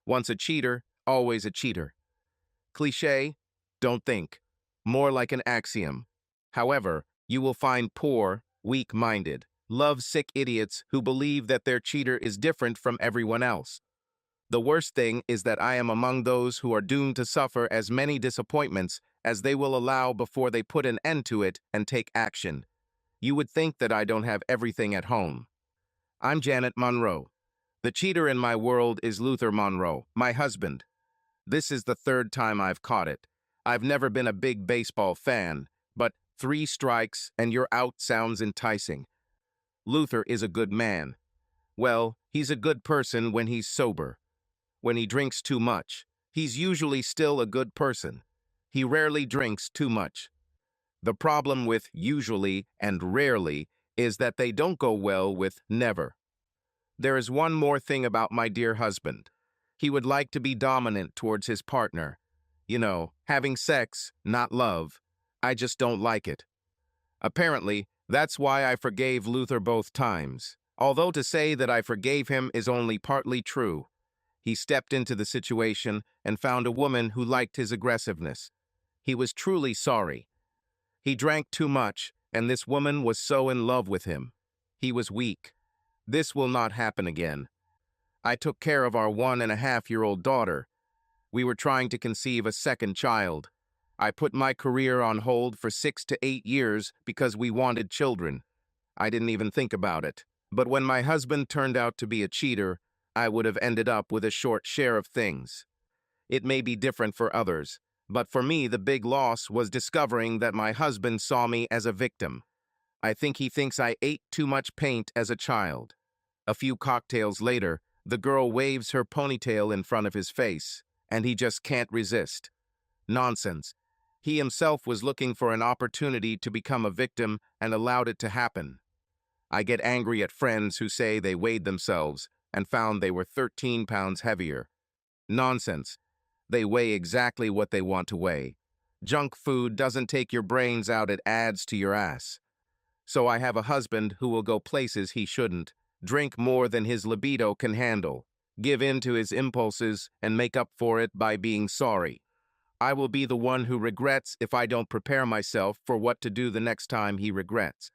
Once a cheater, always a cheater. Cliché? Don't think. More like an axiom. However, you will find poor, weak-minded, love-sick idiots who believe that their cheater is different from everyone else. The worst thing is that I am among those who are doomed to suffer as many disappointments as they will allow before they put an end to it and take action. You would think that I don't have everything at home. I'm Janet Monroe. The cheater in my world is Luther Monroe, my husband. This is the third time I've caught it. I've never been a big baseball fan, but 3 strikes and you're out sounds enticing. Luther is a good man. Well, he's a good person when he's sober. When he drinks too much, he's usually still a good person. He rarely drinks too much. The problem with usually and rarely is that they don't go well with never. There is one more thing about my dear husband. He would like to be dominant towards his partner. You know, having sex, not love. I just don't like it. Apparently, that's why I forgave Luther both times. Although to say that I forgave him is only partly true. He stepped into the situation and found a woman who liked his aggressiveness. He was truly sorry. He drank too much, and this woman was so in love with him. He was weak. This will not happen again. I took care of our 1.5-year-old daughter. We were trying to conceive a second child. I put my career on hold for 6 to 8 years because we wanted children. I didn't even think about it. But when my husband turned out to be a cheater, I would have ended up with a short share of things. It may be different for others, but for me the big loss was discovering that my husband saw me as a victim. I think he thinks I ate too much paint as a child. A few cocktails later, the girl waves her ponytail in front of his face, and he just can't resist. Nonsense. He himself was looking for an opportunity to become a victim and allowed it to happen. I get angry at friends who say they weighed themselves and found they were 13 pounds heavier. Nonsense. They weigh exactly what they want to weigh. Junk food doesn't take your brains out, it adds to your ass. So I have a husband who will go places he shouldn't, drink more than his libido can handle, give in to his impulses, and make up for it by being sorry. I will be the one who regrets if I don't prepare myself for what to do the next time he regrets.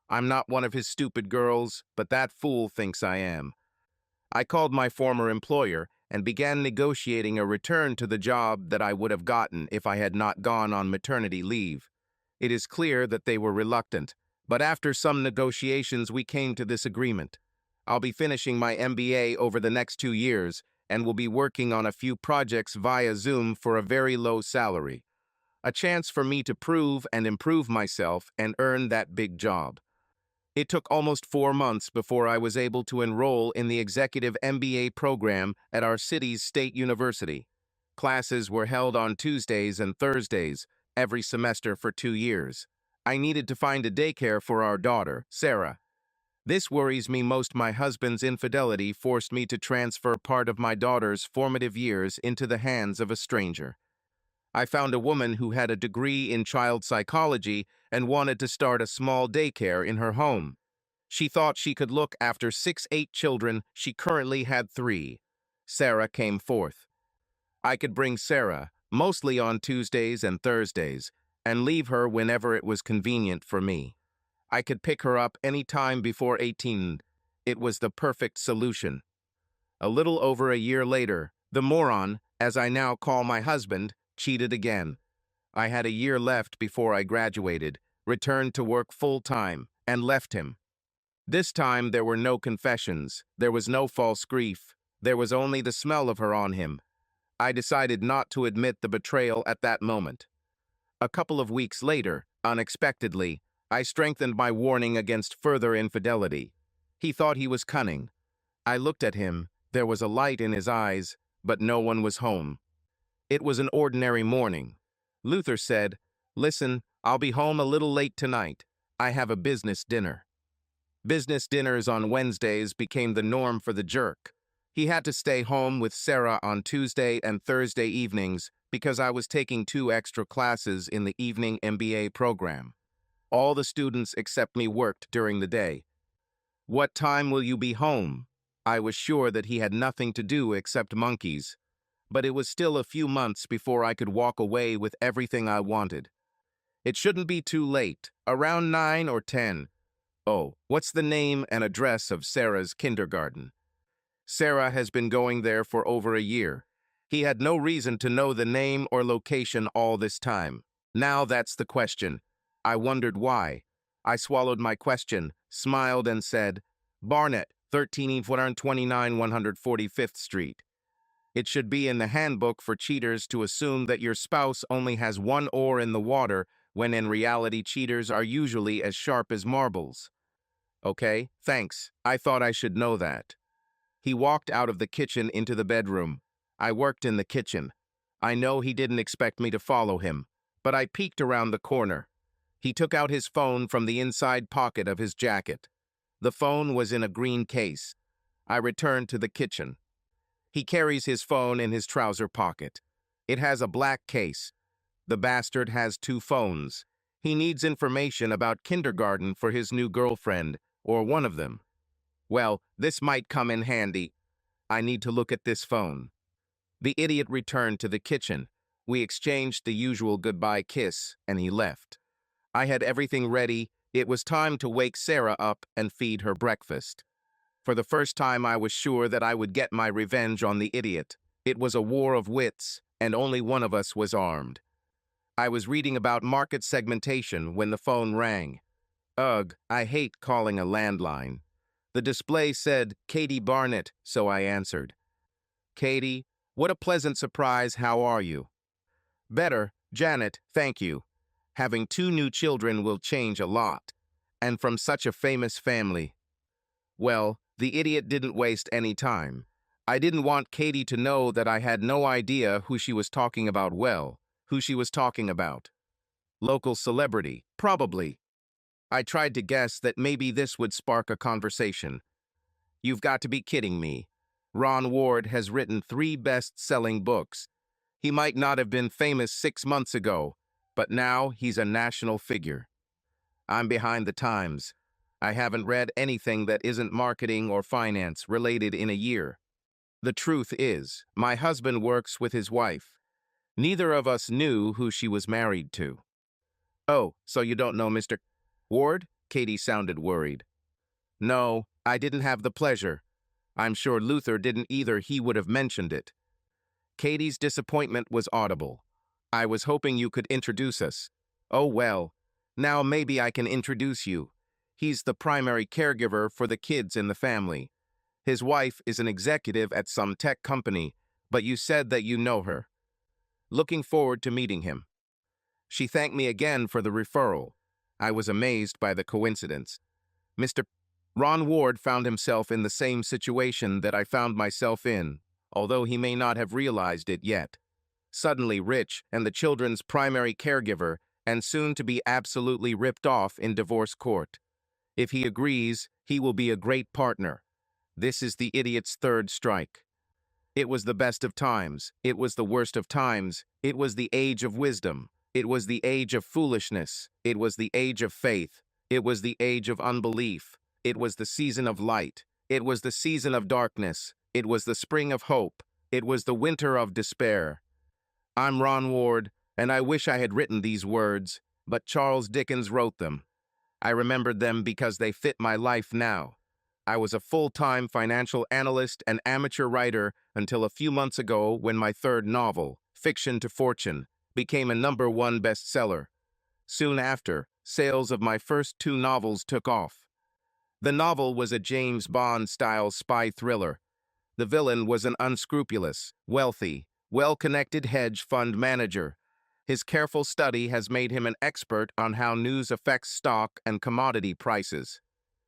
I'm not one of his stupid girls, but that fool thinks I am. I called my former employer and began negotiating a return to the job that I would have gotten if I had not gone on maternity leave. It is clear that they were reluctant, but after some negotiations we came to this agreement. I'll be finishing my MBA over the next 2 years and will be working on a few projects via Zoom for a very low salary. A chance for me to prove and improve myself and earn that big job. It took almost 4 months before I was able to enroll in the executive MBA program at our city's state university. Classes were held on Tuesdays and Thursdays every semester for 2 years. I needed to find a daycare for our daughter, Sarah. This worries me most. My husband's infidelity forced me to transfer part of my daughter's formative years into the hands of a stranger. I found a woman who had a degree in child psychology and wanted to start a small daycare in her home. She thought she could look after 8 children. She currently had 3. Sarah came forth. I could bring Sarah, mostly on Tuesdays and Thursdays, and leave her whenever it was convenient for me. I could pick her up any time before 18. It was the perfect solution. A little over a year later, the moron, as I now call my husband, cheated again. I had a year left before I graduated, returned to work full-time, and left him. This time there were no confessions, there was no false grief, there was only the smell of her on him. I decided not to admit the betrayal at that moment. A couple of weeks later, unexpectedly, I strengthened my warning against further infidelity. He thought he was cunning. I looked at him, there was a light in his eyes, but no one was home. It was an ordinary morning. Luther said, "Listen, I'll be home a little late tonight. I have a business dinner." Business dinners on Wednesdays became the norm for the jerk. He had to stay home with Sarah on Tuesday and Thursday evenings because I was taking 2 extra classes in the evening MBA program. All the students except me worked during the day. "What time will you be home?" I was sure that he had nothing to do except monkeys, but it was still a few months before I could walk away with everything I wanted. It shouldn't be too late, around 9 or 10. Oh, what's the name and address of Sarah's kindergarten? Sarah has been going there for over a year. He had no reason to know the name or location all this time. Now that's the question. I wondered why. I swallowed my question, smiled, and said, Barnett, 1329 145th Street. It should be in the handbook for cheaters to assume that your spouse only has one oar in the water, when in reality cheaters are usually as sharp as marbles. Okay, thanks. I thought I should know that. He walked out of the kitchen into the bedroom. I worked in the kitchen. I know he didn't expect me to follow him, but I peeked around the corner. He took out his phone from the inside pocket of his jacket. The phone was in a green case. I returned to the kitchen. He carries his phone in his trouser pocket. It has a black case. The bastard has 2 phones. He needs information about kindergarten for his new girlfriend, or one of them. Well, this might come in handy. I need to look at this phone. The idiot returned to the kitchen. We exchanged the usual goodbye kiss, and he left. I had everything ready. It was time to wake Sarah up and feed her breakfast. For the first time, I was sure that I would get my revenge on the idiot. It was a war of wits, and only one of us was armed. I was reading about market segmentation when the phone rang. Ugh, I hate calling a landline. The display said, Katie Barnett, so I answered. Katie, what a pleasant surprise, how are you? Better, Janet, thank you. Having 2 new children will change a lot. And from such a famous family. Well, the idiot didn't waste any time. I didn't want Katie to know that I had no idea who she was talking about who she was talking about. Local celebrity, probably. I tried to guess that maybe this would spark a conversation. You've got to be kidding me. Ron Ward has written 3 best-selling books. He might not have been famous 6 months ago, but now he's a national figure. I'm behind the times. I haven't read anything that isn't marketing or finance related in a year. The truth is, my husband works with his wife. Neither of us knew who she was married to. Oh, so you don't know Mr. Ward? Katie sounded worried. No, I didn't have the pleasure. I'm sure Luther didn't either, he would have mentioned it. Katie's disappointment was audible. I was hoping you could introduce us. Oh well, now maybe I can introduce you. He's the primary caregiver for the kids in the family. His wife is an executive at some tech company, but you said that you know her. Looking forward to meeting him. She thanked me again for the referral. I was amazed by the coincidence. Mr. Ron Ward found himself in the same situation that I found myself in, although he may not have realized it yet. Suddenly rich and the children's primary caregiver, and soon to be absolutely ripped off in divorce court. If he agrees, he will be a great partner. This is the idiot's 3rd strike. It was the best of times. It was the worst of times. It was the age of wisdom. It was the age of foolishness. It was the age of faith. It was the age of unbelief. It was the season of light. It was the season of darkness. It was the spring of hope. It was the winter of despair. I'm Ron Ward, and I wish I had written these words, but Charles Dickens wrote them. I remembered them because they fit my life now. I was a full-time financial analyst and amateur writer until a few months ago when my 3rd novel, Fiction to Fortune, became a #1 bestseller. Soon after, sales of my first 2 novels took off. The novel was a James Bond-style spy thriller. The villain was an unscrupulous, wealthy, well-connected hedge fund manager. His careful study has made him an expert on how news affects stock and commodity prices.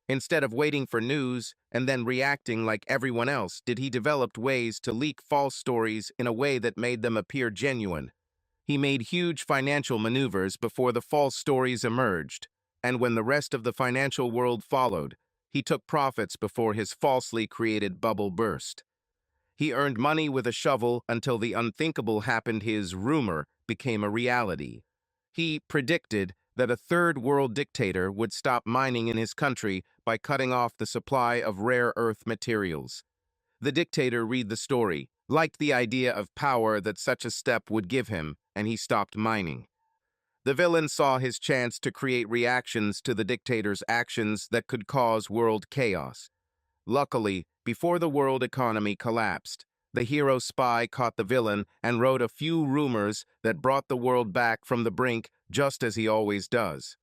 Instead of waiting for news and then reacting like everyone else, he developed ways to leak false stories in a way that made them appear genuine. He made huge financial maneuvers before the false stories emerged, and when the rest of the financial world followed, he took profits before his falsely created bubble burst. He earned money with a shovel until the unthinkable happened. His rumor became a reality. He predicted that a 3rd world dictator would stop mining in his country by cutting off the supply of rare earth materials. The dictator read the story, liked the idea of power that such a step would give him, and he stopped mining. The villain saw his chance to create reactions to the dictator's actions that could cause world chaos. Luckily, before the world economy collapsed, the hero spy caught the villain and wrote a few rumors that brought the world back from the brink, just as he always does.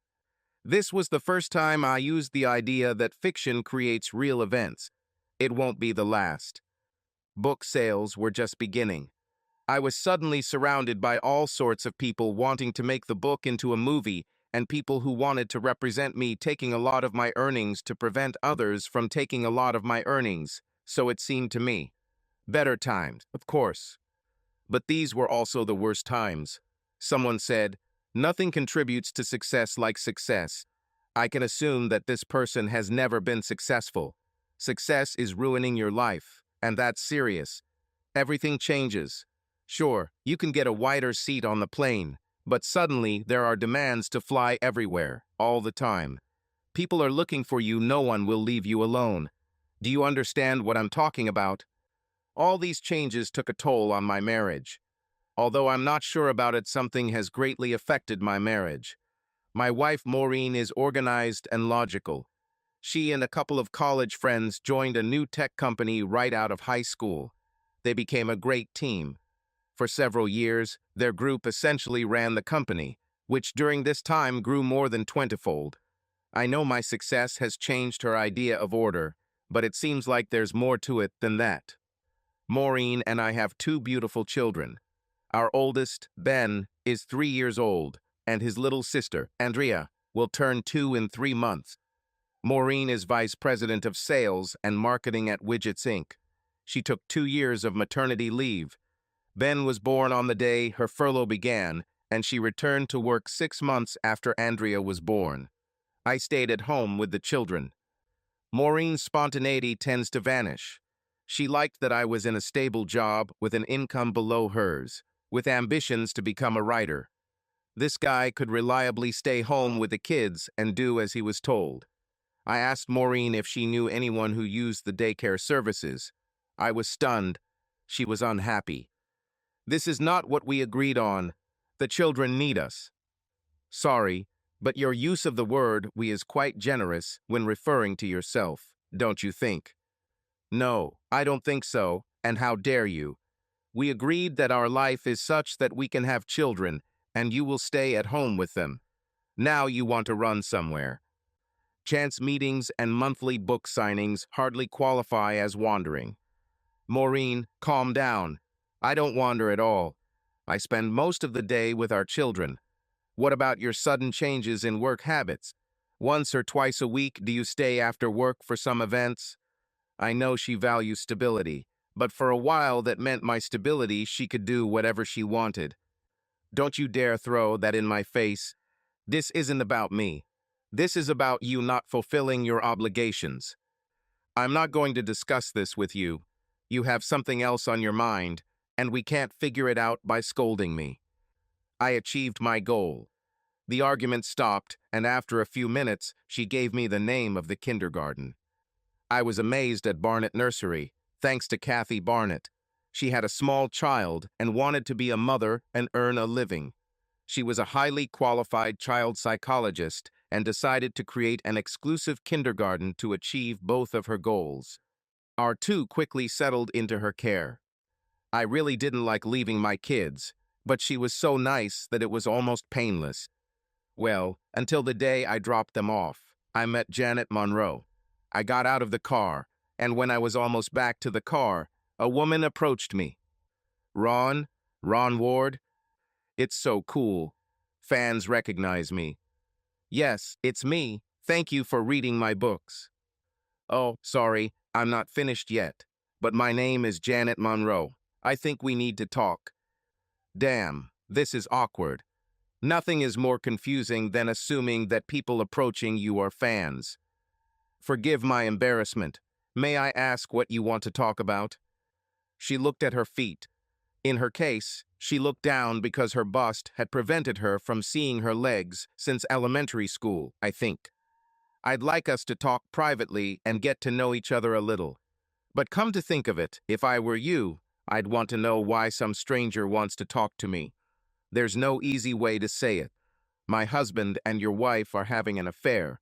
This was the first time I used the idea that fiction creates real events. It won't be the last. Book sales were just beginning. I was suddenly surrounded by all sorts of people wanting to make the book into a movie, and people who wanted to represent me taking a lot of my earnings to prevent others from taking a lot of my earnings, so it seemed to me. Better times, of course. But these were also the worst times. Someone said, "Nothing contributes to success like success." I can assume that this person has never been successful. Success is ruining your life, and that's serious. Everything changes. Sure, you can get a wider seat on the plane, but suddenly there are demands to fly everywhere, all the time. People are looking for you, no one will leave you alone. Do you understand what I'm talking about? All these changes took a toll on my marriage. Although I'm not sure about it, something has greatly affected my marriage. My wife Maureen is organized and logical. She and a couple of college friends joined a new tech company right out of high school. They became a great team. For several years, their group essentially ran the company, which during this time grew more than 20-fold. I know my success has changed her idea of order, but it seems like there's more to it than that. Maureen and I have two beautiful children. Our oldest, Ben, is 3 years old, and his little sister, Andrea, will turn 2 in 3 months. Maureen is vice president of sales and marketing at Widgets Inc. She took 2 years of maternity leave. Ben was born on the day her furlough began, and she returned to work 6 months after Andrea was born. I stayed at home with the children. Maureen's spontaneity tends to vanish. She liked that I was in a stable job with an income below hers, with ambitions to become a writer. This guy could reliably stay home with the kids and do as he was told. I asked Maureen if she knew anyone who used the daycare services. I was stunned. She was unhappy. "This is not what we agreed on. The children need us." "Sorry, but your use of the word we is quite generous when referring to yourself, don't you think?" "No, I don't think so, and how dare you? We agreed that our life is such that we can have children, and you will stay at home with them. Now you want to run somewhere." Chance meetings and monthly book signings hardly qualify as wandering. "Maureen, calm down. I don't wander at all. I spend most of the day with our children. What about your sudden changes in work habits? Once or twice a week do you stay after work for some events?" I know she values stability, but for a while that meant my stability she could do whatever she wanted. "Don't you dare throw that in my face. This isn't about me. This is about you not fulfilling your obligations. I'm not going to discuss this with you. You have something else on your mind, and we can't figure it out by scolding me." I achieved my goal. The argument stopped, and after a few minutes, she gave me the name of the kindergarten. I was amazed at Barnett Nursery, thanks to Kathy Barnett. She had a small child and wanted to be a mother and earn a living. She was a highly qualified child psychologist and decided to create an exclusive kindergarten to achieve both of her goals. Our two quickly settled into her care. I really didn't like leaving my kids, but she was so nice that it was almost painless. Well, until the day I dropped them off, I met Janet Monroe. I got out of the car, and when I was almost back to the car, a woman approached me. Ron Ward? It's so cool. Fans recognize me." "Yes, it's me. Thank you for reading my books." "Oh, sorry, I'm not finished yet. But my name is Janet Monroe. I think we need to talk." Damn, this is awkward. Nothing is more confusing than assuming that people approaching you are fans. "Forgive my embarrassment. May I ask what you want to talk about?" She looked at her feet. In her case, she looked down because her bust had prevented her from seeing her legs since elementary school, I think. "I'd like us to talk privately and get to know each other a little. But come to think of it, if I were you, I'd want to know why some stranger wants to talk to me. There's no easy way to say it. My husband and your wife are having an affair.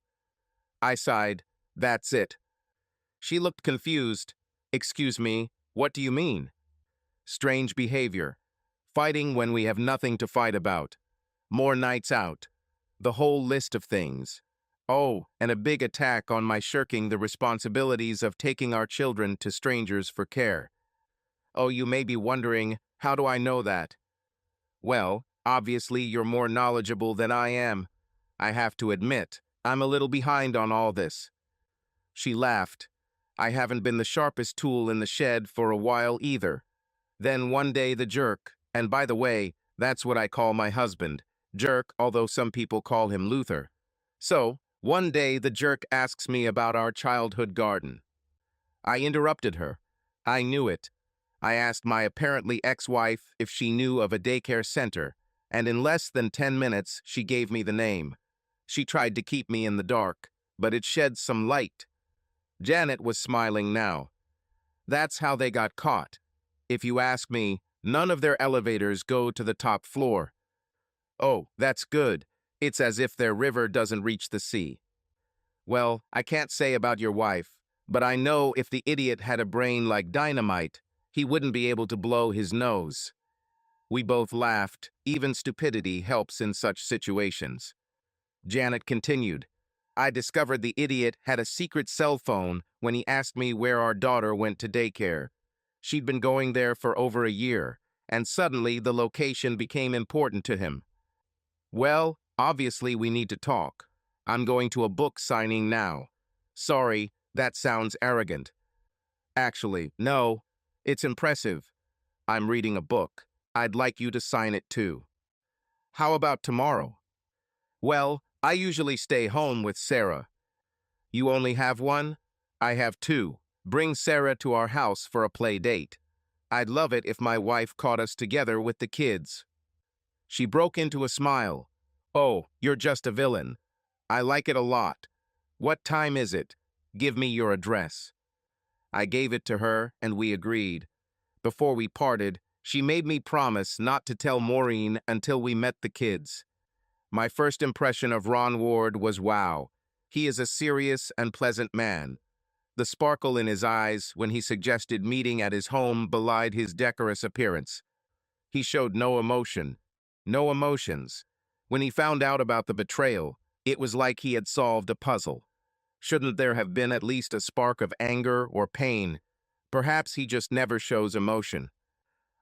I sighed. That's it. She looked confused. Excuse me, what do you mean? Strange behavior. Fighting when we have nothing to fight about. More nights out. The whole list of things. Oh, and a big attack on my shirking the responsibilities of taking our children to strangers for care. Oh, you may be wondering, how do I know that? Well, obviously you're more knowledgeable than I am. I have to admit, I'm a little behind on all this. She laughed. I haven't been the sharpest tool in the shed for a while either. Then one day the jerk, and by the way, that's what I call my husband, Jerk, although some people call him Luther. So, one day the jerk asks me about our childhood garden. I interrupted her. I knew it. I asked my apparently ex-wife if she knew of a daycare center, and in less than 10 minutes she gave me the name. She tried to keep me in the dark, but it shed some light. Janet was smiling now. That's how they got caught. If you ask me, none of their elevators go to the top floor. Oh, that's good. It's as if their river doesn't reach the sea. Well, I can't say about your wife, but I know if the idiot had a brain like dynamite, he wouldn't be able to blow his nose. We both laughed. Even stupidity helps in such situations. Janet continued. I discovered the idiot had a secret cell phone when he asked me where our daughter went to daycare. She'd been going there for over a year, and suddenly the location became important to him. Well, obviously we need to talk. I'm going to a book signing now. Sorry, that sounds arrogant. Actually, no, it's impressive. I'm reading a book. I'd like you to sign it too. How about tomorrow? Well, I usually stay home with Sarah. You only have one? I have two. Bring Sarah to our house for a play date. I'd love it if my wife caught us together with the kids. She broke into a smile. Oh, you're just a villain. I like it a lot. What time is it? Give me your address. I gave it to her, and we agreed. Before we parted, she made me promise not to tell Maureen until we met the kids. My first impression of Ron Ward was wow. He is a serious and pleasant man. The sparkle in his eyes when he suggested meeting at his home belied his decorous appearance. He showed no emotion, no emotions. When he found out about the betrayal, it was like he had solved a puzzle. Shouldn't there have been at least a spark of anger or pain? Perhaps he just never shows emotion.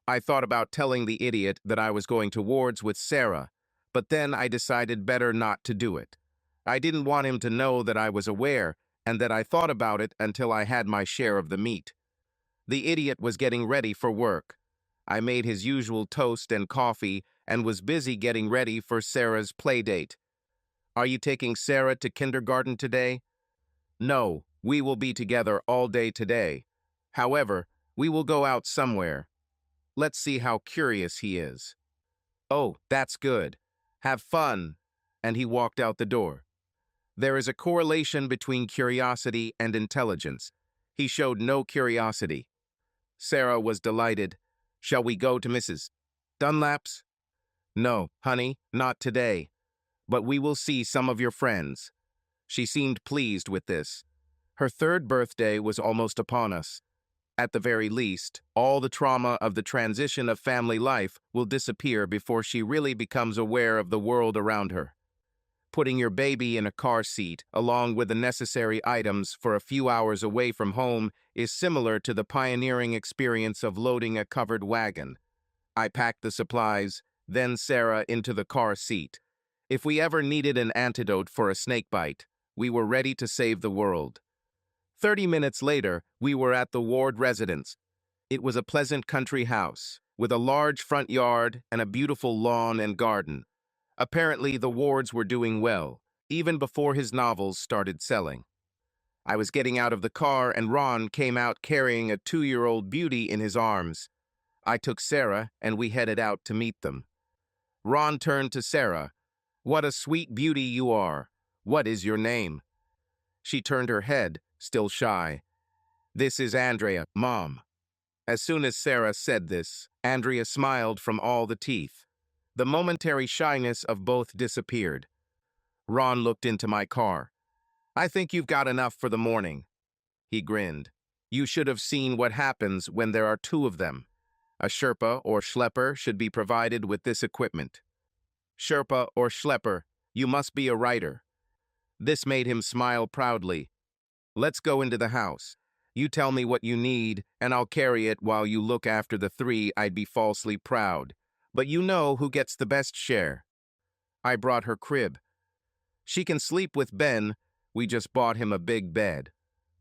I thought about telling the idiot that I was going to Ward's with Sarah, but then I decided better not to do it. I didn't want him to know that I was aware and that I thought about it until I had my share of the meat. The idiot was getting ready for work. I made his usual toast and coffee and was busy getting ready for Sarah's play date. Are you taking Sarah to kindergarten today? No, we will be together all day today. However, we will go out somewhere. Let's see how curious he is. Oh, that's good. Have fun. And he walked out the door. There is a correlation between curiosity and intelligence. He showed no curiosity. Sarah was delighted. Shall we go to Mrs. Dunlap's? No, honey, not today. But we will see some of your friends. She seemed pleased with this. Her third birthday was almost upon us. At the very least, all the trauma of the transition of family life will disappear before she really becomes aware of the world around her. Putting your baby in a car seat, along with the necessary items for a few hours away from home, is similar to the pioneering experience of loading a covered wagon. I packed the supplies, then Sarah into the car seat. If we ever needed an antidote for a snake bite, we were ready to save the world. 30 minutes later, we were at the Ward residence. It was a pleasant country house, with a large front yard and a beautiful lawn and garden. Apparently, the Wards were doing well, even before his novels started selling. I was getting out of the car and Ron came out carrying a 2-year-old beauty in his arms. I took Sarah and we headed out to meet them. Ron turned to Sarah. What a sweet beauty you are. What is your name? She turned her head, still shy. This is Andrea, Mom. As soon as Sarah said this, Andrea smiled from all the teeth. The momentary shyness of both disappeared. Ron looked into my car. I think you've got enough for the morning. He grinned. You should have seen what happens when there are two of them. A Sherpa or Schlepper should be provided with this equipment. Sherpa or Schlepper, you must be a writer. This made him smile proudly. Let's go into the house. You tell me what you need, and I'll carry it while you look after the three. I'd be falsely proud. But you know who gets the best share. I brought her crib. She can sleep with Ben. We just bought him a big bed.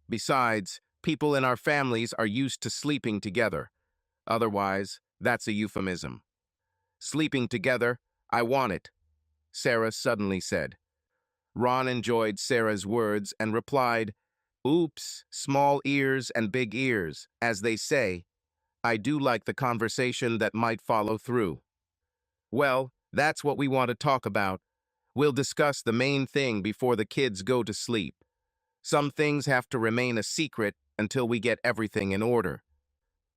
Besides, people in our families are used to sleeping together. Otherwise, that's a euphemism. Sleeping together, I want it, Sarah suddenly said. Ron enjoyed Sarah's words and replied, Oops, small ears and big ears, as they say. I do like the conversation that might follow through. Well, that's what we want to talk about. We'll discuss the main thing before the kids go to sleep. Some things have to remain a secret until we get everything in order.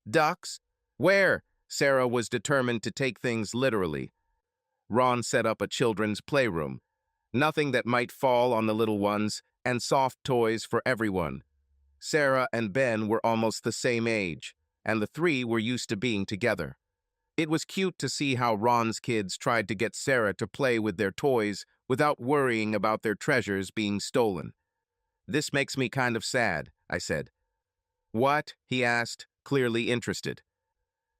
Ducks? Where? Sarah was determined to take things literally. Ron set up a children's playroom. Nothing that might fall on the little ones, and soft toys for everyone. Sarah and Ben were almost the same age, and the three were used to being together. It was cute to see how Ron's kids tried to get Sarah to play with their toys without worrying about their treasures being stolen. This makes me kind of sad, I said. What? He asked, clearly interested.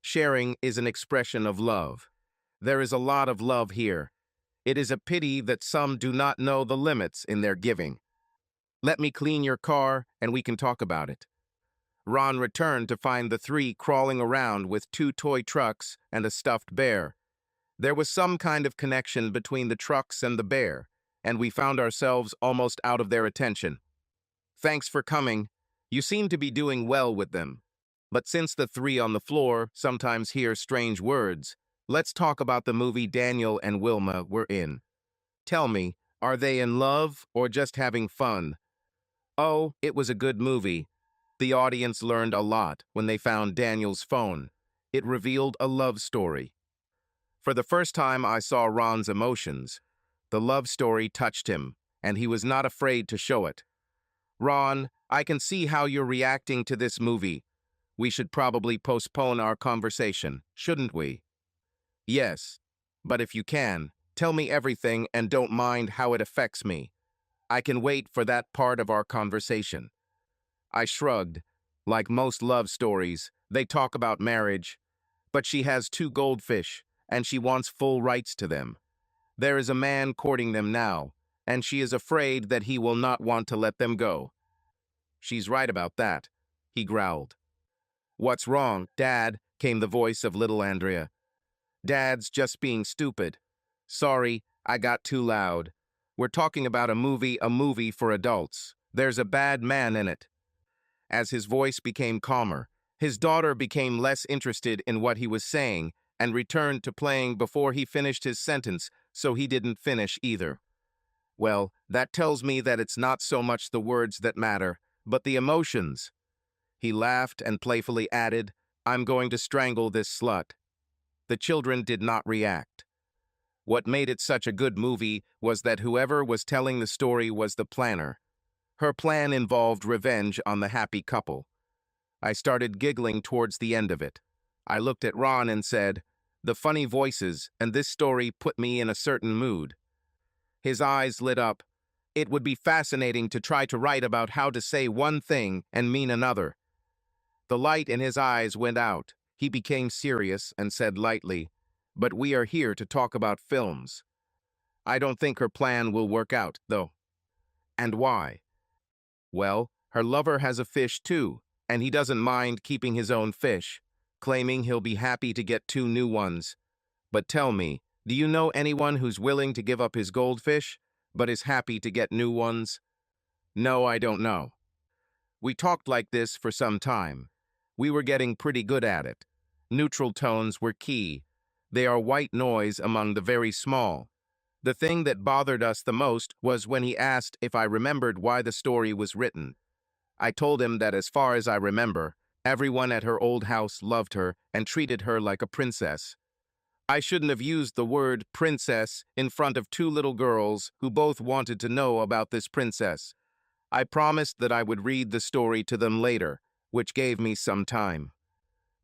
Sharing is an expression of love. There is a lot of love here. It is a pity that some do not know the limits in their giving. Let me clean your car, and we can talk about it. Ron returned to find the three crawling around with two toy trucks and a stuffed bear. There was some kind of connection between the trucks and the bear, and we found ourselves almost out of their attention. Thanks for coming. You seem to be doing well with them. But since the three on the floor sometimes hear strange words, let's talk about the movie Daniel and Wilma were in. Tell me, are they in love or just having fun? Oh, it was a good movie. The audience learned a lot when they found Daniel's phone. It revealed a love story. For the first time I saw Ron's emotions. The love story touched him, and he was not afraid to show it. Ron, I can see how you're reacting to this movie. We should probably postpone our conversation, shouldn't we? Yes, but if you can, tell me everything and don't mind how it affects me. I can wait for that part of our conversation. I shrugged. Like most love stories, they talk about marriage. But she has two goldfish, and she wants full rights to them. There is a man courting them now, and she is afraid that he will not want to let them go. She's right about that, he growled. What's wrong, Dad? Came the voice of little Andrea. Dad's just being stupid. Sorry, I got too loud. We're talking about a movie for adults. There's a bad man in it. As his voice became calmer, his daughter became less interested in what he was saying and returned to playing before he finished his sentence, so he didn't finish either. Well, that tells me that it's not so much the words that matter, but the emotions. He laughed and playfully added, I'm going to strangle this slut. The children did not react. What made it such a good movie was that whoever was telling the story was the planner. Her plan involved revenge on the happy couple. I started giggling towards the end of it. I looked at Ron and said, the funny voices and this story put me in a certain mood. His eyes lit up. It would be fascinating to try to write about how to say one thing and mean another. The light in his eyes went out. He became serious and said lightly, but we are here to talk about films. I don't think her plan will work out, though. And why? Well, her lover has a fish too, and he doesn't mind keeping his own fish, claiming he'll be happy to get two new ones. But tell me, do you know anyone who's willing to give up his goldfish, but is happy to get new ones? No, I don't know. We talked like this for some time. We were getting pretty good at it. Neutral tones were key. They are white noise among the very small. The thing that bothered us the most was when he asked if I remembered why the story was written. I told him that as far as I remember, everyone at her old house loved her and treated her like a princess. I shouldn't have used the word princess in front of two little girls who both wanted to know about this princess. I promised that I would read the story to them later, which gave me some time.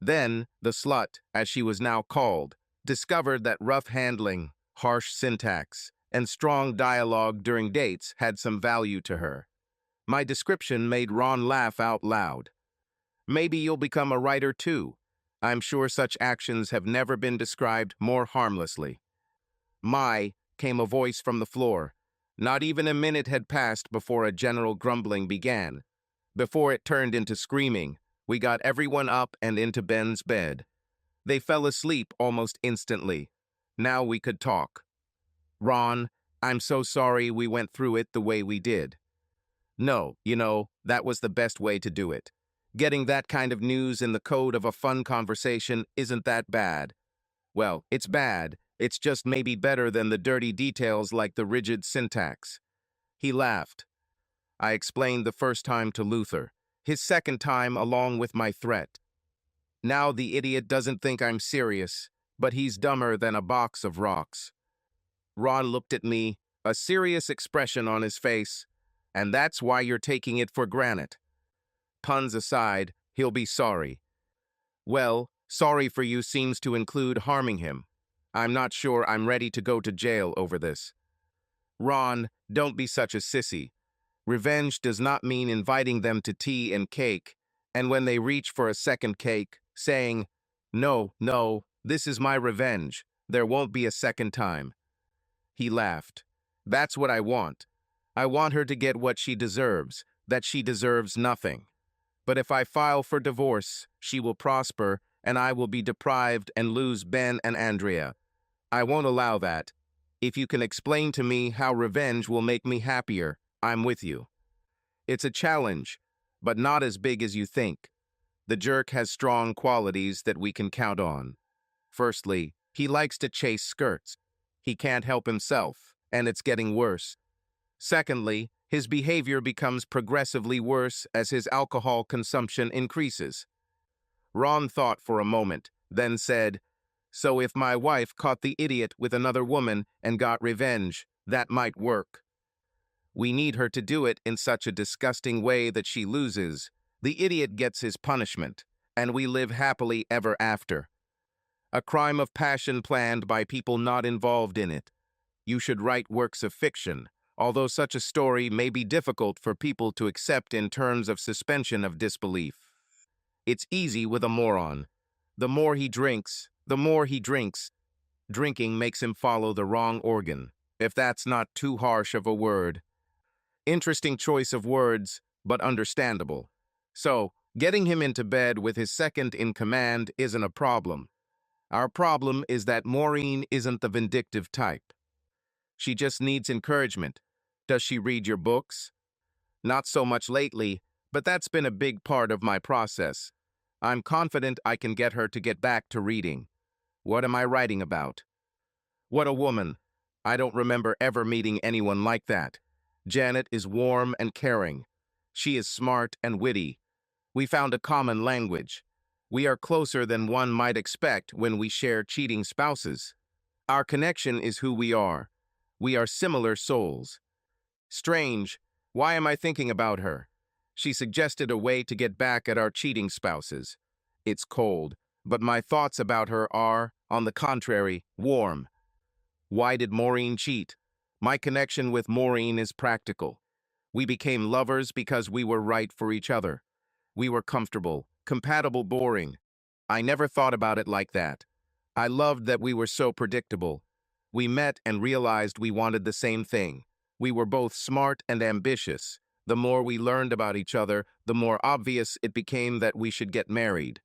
Then, the slut, as she was now called, discovered that rough handling, harsh syntax, and strong dialogue during dates had some value to her. My description made Ron laugh out loud. Maybe you'll become a writer too. I'm sure such actions have never been described more harmlessly. My, came a voice from the floor. Not even a minute had passed before a general grumbling began. Before it turned into screaming, we got everyone up and into Ben's bed. They fell asleep almost instantly. Now we could talk. Ron, I'm so sorry we went through it the way we did. No, that was the best way to do it. Getting that kind of news in the code of a fun conversation isn't that bad. Well, it's bad. It's just maybe better than the dirty details like the rigid syntax. He laughed. I explained the first time to Luther, his second time along with my threat. Now the idiot doesn't think I'm serious, but he's dumber than a box of rocks. Ron looked at me, a serious expression on his face, and that's why you're taking it for granted. Puns aside, he'll be sorry. Well, sorry for you seems to include harming him. I'm not sure I'm ready to go to jail over this. Ron, don't be such a sissy. Revenge does not mean inviting them to tea and cake, and when they reach for a second cake, saying, "No, no, this is my revenge. There won't be a second time." He laughed. That's what I want. I want her to get what she deserves, that she deserves nothing. But if I file for divorce, she will prosper, and I will be deprived and lose Ben and Andrea. I won't allow that. If you can explain to me how revenge will make me happier, I'm with you. It's a challenge, but not as big as you think. The jerk has strong qualities that we can count on. Firstly, he likes to chase skirts. He can't help himself, and it's getting worse. Secondly, his behavior becomes progressively worse as his alcohol consumption increases. Ron thought for a moment, then said, "So if my wife caught the idiot with another woman and got revenge, that might work. We need her to do it in such a disgusting way that she loses. The idiot gets his punishment, and we live happily ever after. A crime of passion planned by people not involved in it. You should write works of fiction, although such a story may be difficult for people to accept in terms of suspension of disbelief. It's easy with a moron. The more he drinks, the more he drinks. Drinking makes him follow the wrong organ, if that's not too harsh of a word. Interesting choice of words, but understandable. So, getting him into bed with his second in command isn't a problem. Our problem is that Maureen isn't the vindictive type. She just needs encouragement. Does she read your books? Not so much lately, but that's been a big part of my process. I'm confident I can get her to get back to reading. What am I writing about? What a woman. I don't remember ever meeting anyone like that. Janet is warm and caring. She is smart and witty. We found a common language. We are closer than one might expect when we share cheating spouses. Our connection is who we are. We are similar souls. Strange. Why am I thinking about her? She suggested a way to get back at our cheating spouses. It's cold, but my thoughts about her are, on the contrary, warm. Why did Maureen cheat? My connection with Maureen is practical. We became lovers because we were right for each other. We were comfortable, compatible, boring. I never thought about it like that. I loved that we were so predictable. We met and realized we wanted the same thing. We were both smart and ambitious. The more we learned about each other, the more obvious it became that we should get married.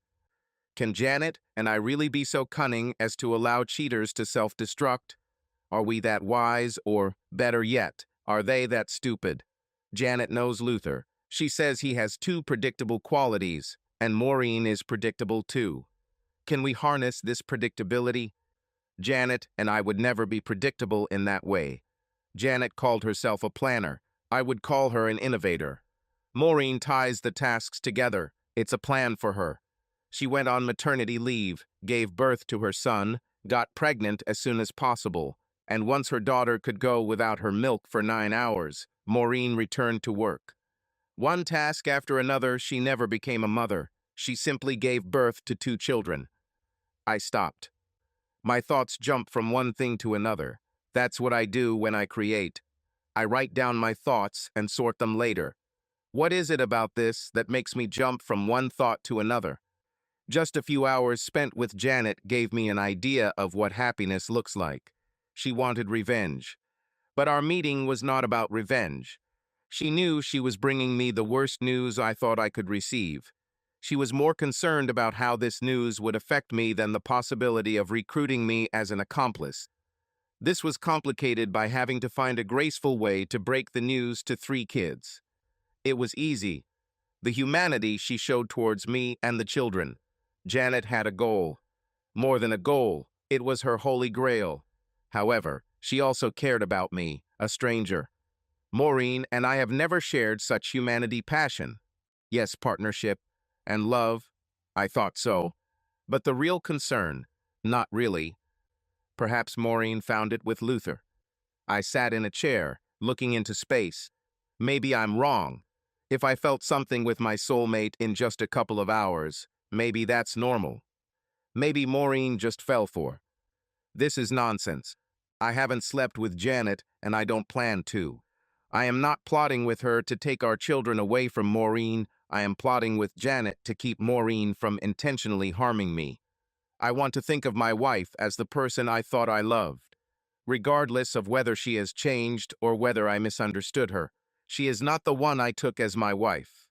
Can Janet and I really be so cunning as to allow cheaters to self-destruct? Are we that wise, or, better yet, are they that stupid? Janet knows Luther. She says he has two predictable qualities, and Maureen is predictable too. Can we harness this predictability? Janet and I would never be predictable in that way. Janet called herself a planner. I would call her an innovator. Maureen ties the tasks together. It's a plan for her. She went on maternity leave, gave birth to her son, got pregnant as soon as possible, and once her daughter could go without her milk for 9 hours, Maureen returned to work. One task after another, she never became a mother. She simply gave birth to 2 children. I stopped. My thoughts jump from one thing to another. That's what I do when I create. I write down my thoughts and sort them later. What is it about this that makes me jump from one thought to another? Just a few hours spent with Janet gave me an idea of what happiness looks like. She wanted revenge. But our meeting was not about revenge. She knew she was bringing me the worst news I thought I could receive. She was more concerned about how this news would affect me than the possibility of recruiting me as an accomplice. This was complicated by having to find a graceful way to break the news to 3 kids. It was easy. The humanity she showed towards me and the children. Janet had a goal. More than a goal, it was her holy grail. However, she also cared about me, a stranger. Maureen and I have never shared such humanity passion. Yes, partnership and love. I thought so. But the real concern, not really. Perhaps Maureen found it with Luther. I sat in a chair, looking into space. Maybe I'm wrong. If I felt something with my soulmate in just a couple of hours, maybe that's normal. Maybe Maureen just fell for. This is nonsense. I haven't slept with Janet, and I don't plan to. I am not plotting with her to take our children away from Maureen. I am plotting with Janet to keep Maureen from intentionally harming me. I want to think of my wife as the person I thought I loved. Regardless of whether she has changed or whether I misunderstood her, she is not the one I took as my wife.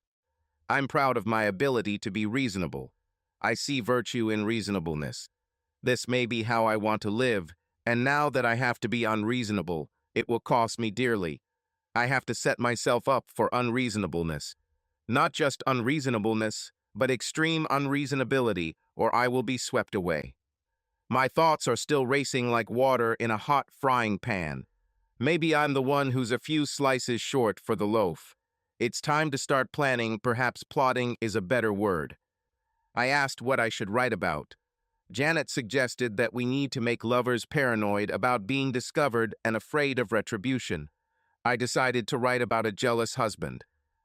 I'm proud of my ability to be reasonable. I see virtue in reasonableness. This may be how I want to live, and now that I have to be unreasonable, it will cost me dearly. I have to set myself up for unreasonableness. Not just unreasonableness, but extreme unreasonability, or I will be swept away. My thoughts are still racing like water in a hot frying pan. Maybe I'm the one who's a few slices short for the loaf. It's time to start planning. Perhaps plotting is a better word. I asked what I should write about. Janet suggested that we need to make lovers paranoid about being discovered and afraid of retribution. I decided to write about a jealous husband.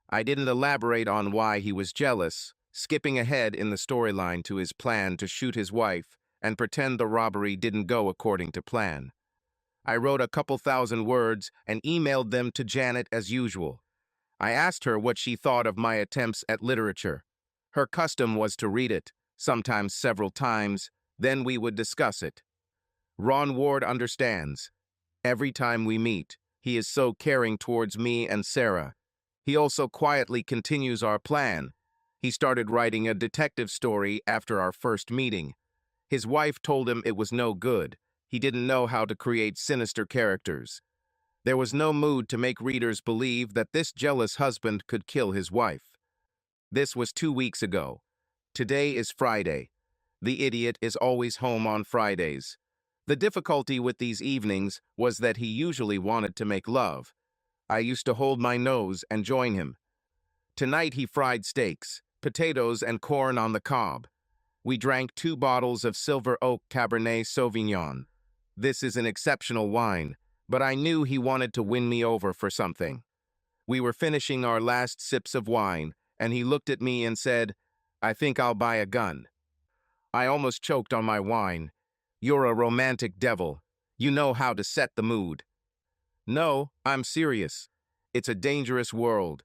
I didn't elaborate on why he was jealous, skipping ahead in the storyline to his plan to shoot his wife and pretend the robbery didn't go according to plan. I wrote a couple thousand words and emailed them to Janet as usual. I asked her what she thought of my attempts at literature. Her custom was to read it, sometimes several times, then we would discuss it. Ron Ward understands. Every time we meet, he is so caring towards me and Sarah. He also quietly continues our plan. He started writing a detective story after our first meeting. His wife told him it was no good. He didn't know how to create sinister characters. There was no mood to make readers believe that this jealous husband could kill his wife. This was 2 weeks ago. Today is Friday. The idiot is always home on Fridays. The difficulty with these evenings was that he usually wanted to make love. I used to hold my nose and join him. Tonight he fried steaks, potatoes, and corn on the cob. We drank 2 bottles of Silver Oak Cabernet Sauvignon. This is an exceptional wine, but I knew he wanted to win me over for something. We were finishing our last sips of wine, and he looked at me and said, "I think I'll buy a gun." I almost choked on my wine. "You're a romantic devil. You know how to set the mood." "No, I'm serious. It's a dangerous world.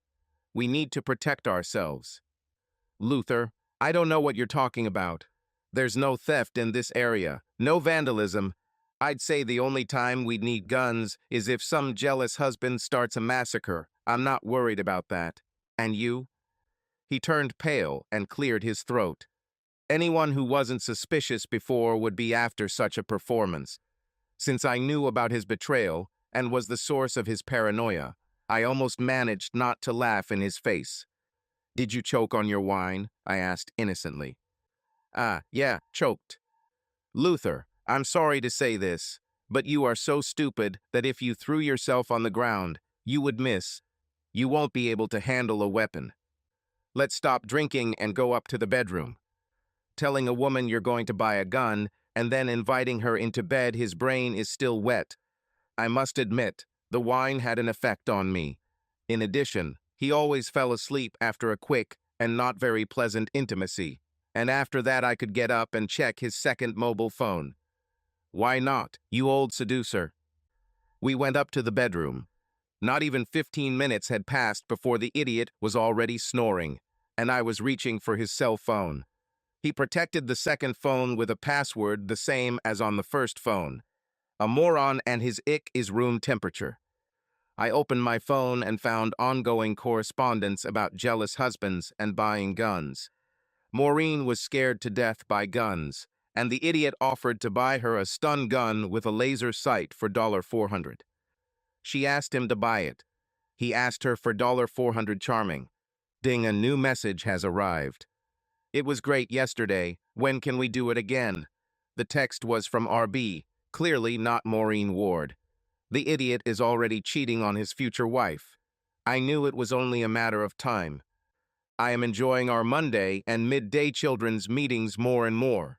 We need to protect ourselves." "Luther, I don't know what you're talking about. There's no theft in this area, no vandalism. I'd say the only time we'd need guns is if some jealous husband starts a massacre. I'm not worried about that. And you?" He turned pale and cleared his throat. Anyone who wasn't suspicious before would be after such a performance. Since I knew about his betrayal and was the source of his paranoia, I almost managed not to laugh in his face. "Did you choke on your wine?" I asked innocently. Yeah, choked." "Luther, I'm sorry to say this, but you are so stupid that if you threw yourself on the ground, you would miss. You won't be able to handle a weapon. Let's stop drinking and go up to the bedroom. Telling a woman you're going to buy a gun and then inviting her into bed, his brain is still wet. I must admit, the wine had an effect on me. In addition, he always fell asleep after a quick and not very pleasant intimacy, and after that I could get up and check his second mobile phone. Why not, you old seducer? We went up to the bedroom. Not even 15 minutes had passed before the idiot was already snoring, and I was reaching for his cell phone. He protected the second phone with a password the same as on the first phone. A moron, and his ick is room temperature. I opened my phone and found ongoing correspondence about jealous husbands and buying guns. Maureen was scared to death by guns, and the idiot offered to buy her a stun gun with a laser sight for $400. She asked him to buy it. He asked her for $400 charming. Ding, a new message has arrived. It was great yesterday. When can we do it again? The text was from RB, clearly not Maureen Ward. The idiot is already cheating on his future wife. I knew it was only a matter of time. I am enjoying our Monday and midday children's meetings more and more.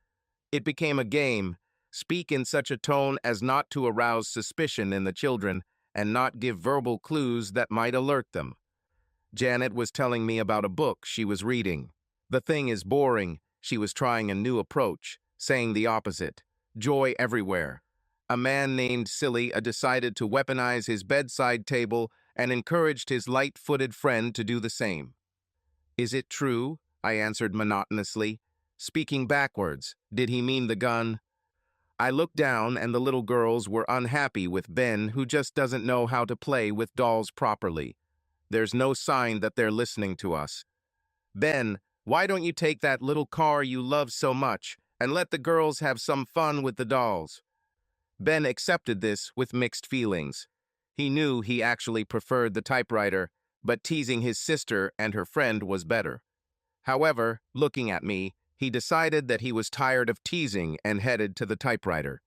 It became a game. Speak in such a tone as not to arouse suspicion in the children and not give verbal clues that might alert them. Janet was telling me about a book she was reading. The thing is boring. She was trying a new approach, saying the opposite. Joy everywhere. A man named Silly decided to weaponize his bedside table and encouraged his light-footed friend to do the same. Is it true? I answered monotonously. Speaking backwards, did he mean the gun? I looked down and the little girls were unhappy with Ben, who just doesn't know how to play with dolls properly. There's no sign that they're listening to us. Ben, why don't you take that little car you love so much and let the girls have some fun with the dolls? Ben accepted this with mixed feelings. He knew he actually preferred the typewriter, but teasing his sister and her friend was better. However, looking at me, he decided that he was tired of teasing and headed to the typewriter.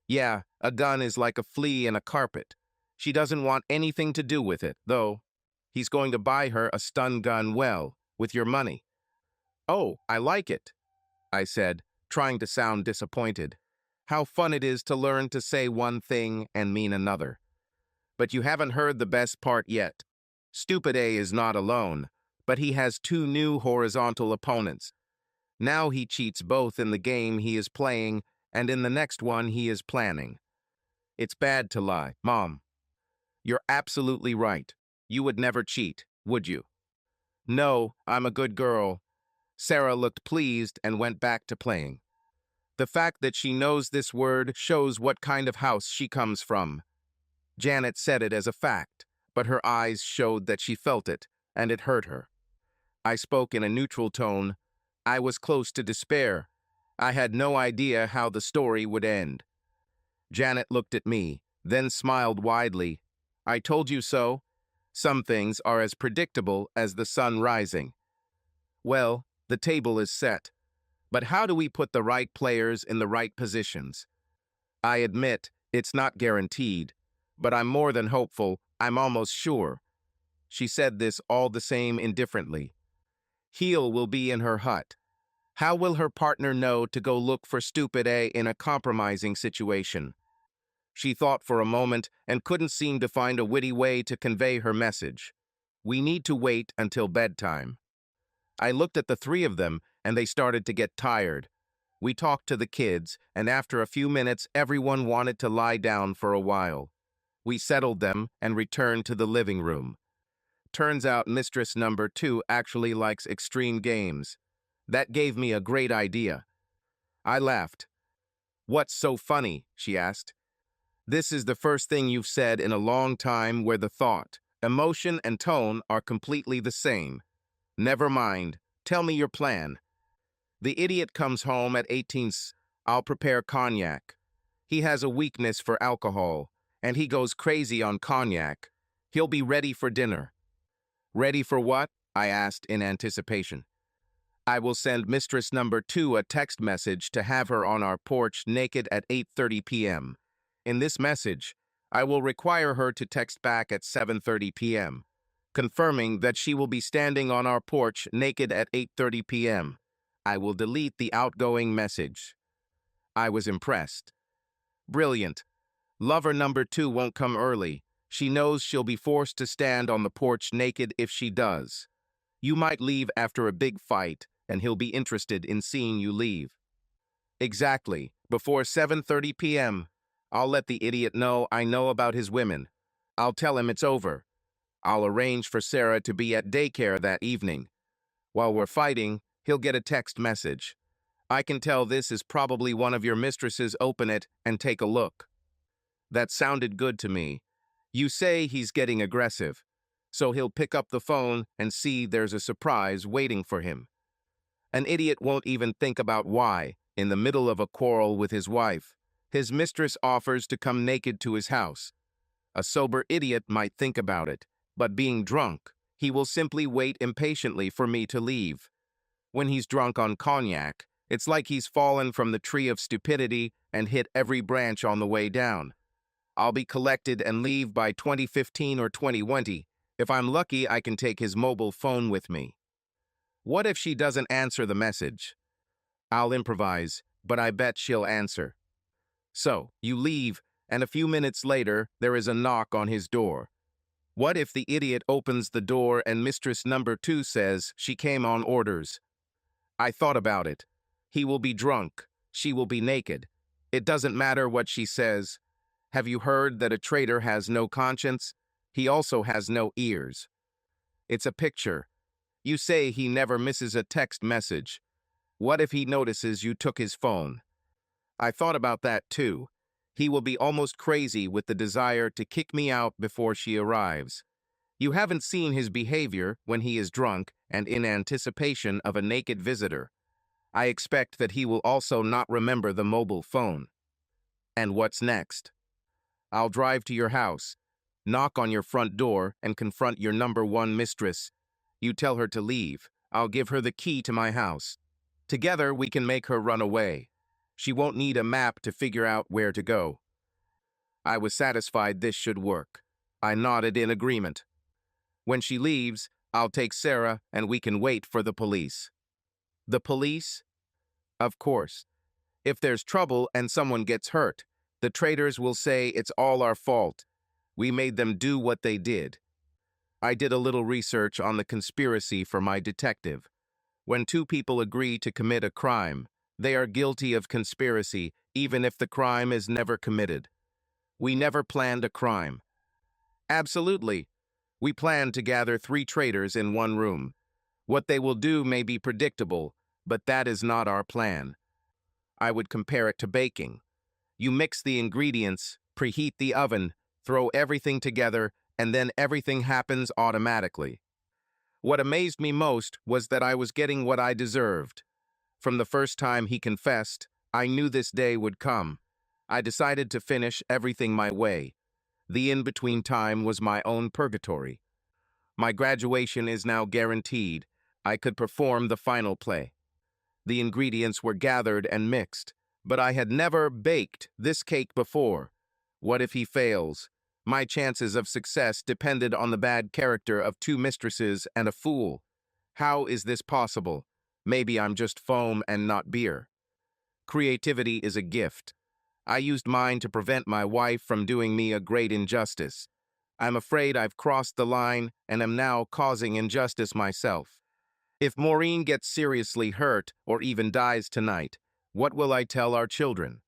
Yeah, a gun is like a flea in a carpet. She doesn't want anything to do with it, though. He's going to buy her a stun gun, well, with your money. Oh, I like it, I said, trying to sound disappointed. How fun it is to learn to say one thing and mean another. But you haven't heard the best part yet. Stupid A is not alone, but he has two new horizontal opponents. Now he cheats both in the game he is playing and in the next one he is planning. It's bad to lie, Mom. You're absolutely right. You would never cheat, would you? No, I'm a good girl. Sarah looked pleased and went back to playing. The fact that she knows this word shows what kind of house she comes from. Janet said it as a fact, but her eyes showed that she felt it, and it hurt her. I spoke in a neutral tone. I was close to despair. I had no idea how the story would end. Janet looked at me, then smiled widely. I told you so. Some things are as predictable as the sun rising. Well, the table is set. But how do we put the right players in the right positions? I admit, it's not guaranteed, but I'm more than hopeful. I'm almost sure. She said this all the same indifferently. Heel will be in her hut. How will her partner know to go look for stupid A in a compromising situation? She thought for a moment and couldn't seem to find a witty way to convey her message. We need to wait until bedtime. I looked at the three of them, and they started to get tired. We talked to the kids, and after a few minutes, everyone wanted to lie down for a while. We settled them and returned to the living room. Turns out Mistress Number 2 actually likes extreme games. That gave me a great idea. I laughed. What's so funny? She asked. This is the first thing you've said in a long time where the thought, emotion, and tone are completely the same. Never mind. Tell me your plan. The idiot comes home at 18. I'll prepare cognac. He has a weakness for alcohol, and he goes crazy on cognac. He'll be ready for dinner. Ready for what? I asked in anticipation. I will send Mistress Number 2 a text message to have her on our porch naked at 8:30 p.m. In this message, I will require her to text back at 7:30 p.m. confirming that she will be standing on our porch naked at 8:30 p.m. I will delete the outgoing message. I was impressed. Brilliant. Lover number 2 won't come early. She knows she'll be forced to stand on the porch naked if she does. You might leave after a big fight, and he'll be interested in seeing you leave. Exactly. Before 7:30 p.m., I'll let the idiot know I know about his women. I'll tell him it's over. I'll arrange for Sarah to be at daycare that evening. While we're fighting, he'll get a text message. I can tell this is probably one of your mistresses. Open it and take a look. That sounded good to me. You say he's getting aggressive, so he'll pick up the phone and see there's a surprise waiting for him. An idiot won't even think about why, in the middle of a quarrel with his wife, his mistress offers to come naked to his house. A sober idiot might think about it, but being drunk, he will simply wait impatiently for me to leave. When he's drunk on cognac, it's like he's fallen from the tree of stupidity and hit every branch on the way down. I'll be collected and leave by 2015 or 2020. If I'm lucky, I can take his mobile phone with me. What if she doesn't answer the message? I'll improvise, but I bet she'll answer. So, you leave, and a few minutes later, there is a knock on his door. What if the idiot opens the door and mistress number 2 says she came on orders? I thought about it. He will be drunk. She will be naked. It doesn't matter what she says. Have you heard that a traitor has no conscience? He also has no ears. It's a picture. You say he never misses a text message. What if he notices you took his phone? I thought about that too. He will be almost crazy with the desire to kick me out before she arrives. You haven't seen his behavior when he is drunk and in anticipation of a naked visitor. I expect that he will also not remember the mobile phone. And what's next? I'll drive to your house, knock on your front door, and confront your number 1 mistress. You tell her to leave. I'll give her the key to my house. Together, we can make her run away. She won't need a map to figure out where to go. I was satisfied this should work. I nodded in agreement. When she leaves, I'll take Sarah and we can wait for the police. The police? Of course. If there's trouble and someone gets hurt, the traitors will say it's all our fault. We made them do what they did. I did a little research on the conspiracy for my detective. When 2 people agree to commit a crime, they are guilty of conspiracy, even if the crime is never committed. We never planned a crime. Absolutely. We planned to gather 3 traitors in one room. What they will do may be predictable, but that is not our plan. I would compare it to baking. You mix the ingredients, preheat the oven, throw everything together, and then everything happens automatically. What amazed me most was that I was getting what I deserved. From the first time he confessed, I knew this day would come. I decided to finish everything my way. The in-between time was my own purgatory. My graduation is now guaranteed. I could perform the final play. The ingredients were gathered and mixed, but I had never baked this cake before. What if he fails? My chances of success depended on the bad character of 2 mistresses and a fool. How is this possible? Maybe I'm just foam and not beer. Creativity is a gift. I used mine to prevent my wife from doing me a great injustice. I'm afraid I've crossed the line and am now causing injustice myself. If Maureen gets seriously hurt or even dies tonight, what will I tell our children?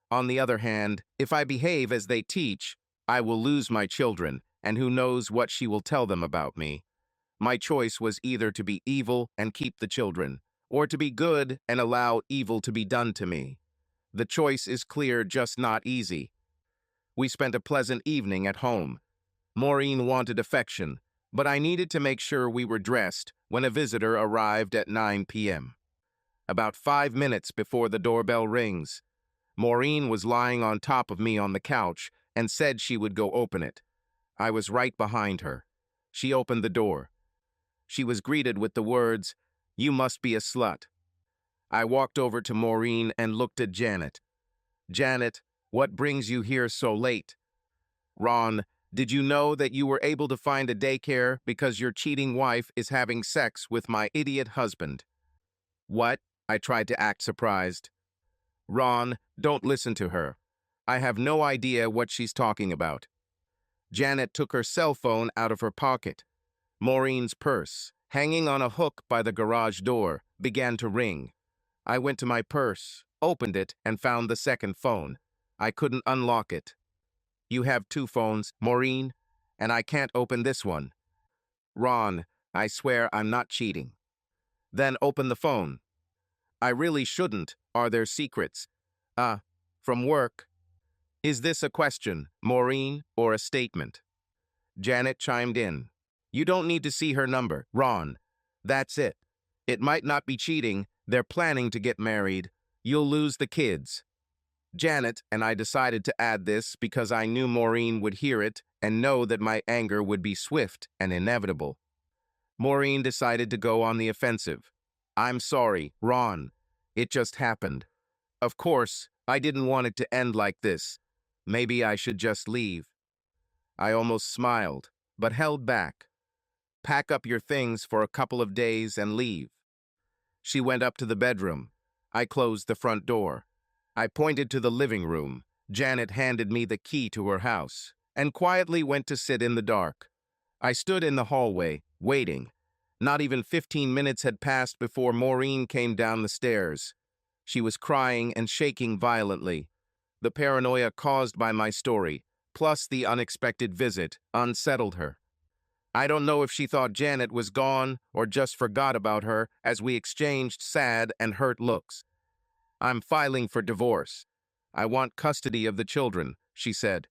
On the other hand, if I behave as they teach, I will lose my children, and who knows what she will tell them about me. My choice was either to be evil and keep the children, or to be good and allow evil to be done to me. The choice is clear, just not easy. We spent a pleasant evening at home. Maureen wanted affection, but I needed to make sure we were dressed when a visitor arrived at 9 p.m. About 5 minutes before the doorbell rings, Maureen was lying on top of me on the couch and said she would go open it. I was right behind her. She opened the door. She was greeted with the words, "You must be a slut." I walked over to Maureen and looked at Janet. "Janet, what brings you here so late?" "Ron, Did you know that you were able to find a daycare because your cheating wife is having sex with my idiot husband? What? I tried to act surprised. Ron, don't listen to her. I have no idea what she's talking about. Janet took her cell phone out of her pocket. Maureen's purse, hanging on a hook by the garage door, began to ring. I went to my purse, opened it, and found the second phone. I couldn't unlock it. You have two phones, Maureen, and I can't open this one. Ron, I swear I'm not cheating. Then open the phone. I really shouldn't. Are there secrets? From work. Is this a question, Maureen, or a statement? Janet chimed in. You don't need to see her number, Ron. That's it. It might not be cheating. They're planning to get married. You'll lose the kids. Janet and I decided to add this because I knew Maureen would hear it and know that my anger would be swift and inevitable. Maureen decided to go on the offensive. I'm sorry, Ron. It just happened. Of course, I didn't want it to end like this. Maybe I should just leave. I almost smiled, but held back. Pack up your things for a couple of days and leave. She went up to the bedroom. I closed the front door. I pointed to the living room. Janet handed me the key to her house and quietly went to sit in the dark. I stood in the hallway, waiting. Not even 15 minutes had passed before Maureen came down the stairs. She was crying and shaking violently. The paranoia caused by my story, plus the unexpected visit, unsettled her. I don't know if she thought Janet was gone or just forgot about her as we exchanged sad and hurt looks. I'm filing for divorce. I want custody of the children, she said.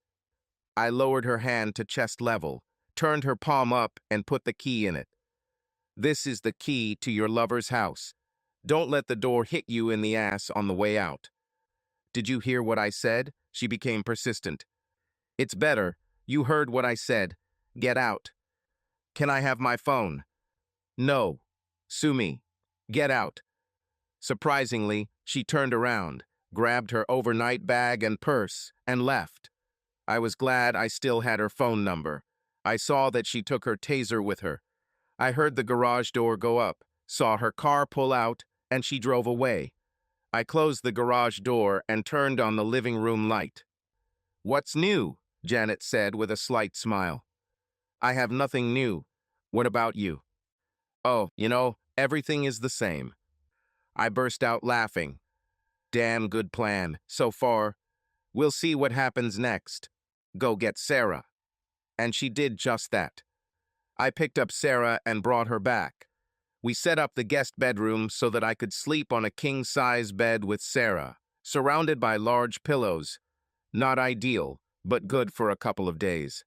I lowered her hand to chest level, turned her palm up, and put the key in it. This is the key to your lover's house. Don't let the door hit you in the ass on the way out. Did you hear what I said? She became persistent. It's better. You heard what I said. Get out. Can I have my phone? No. Sue me. Get out. Surprisingly, she turned around, grabbed her overnight bag and purse, and left. I was glad I still had her phone number. I saw that she took her taser with her. I heard the garage door go up, saw her car pull out, and she drove away. I closed the garage door and turned on the living room light. What's new? Janet said with a slight smile. I have nothing new. What about you? Oh, everything is the same. I burst out laughing. Damn good plan, so far. We'll see what happens next. Go get Sarah. And she did just that. I picked up Sarah and brought her back. We set up the guest bedroom so that I could sleep on a king-size bed with Sarah, surrounded by large pillows. Not ideal, but good for a couple of days.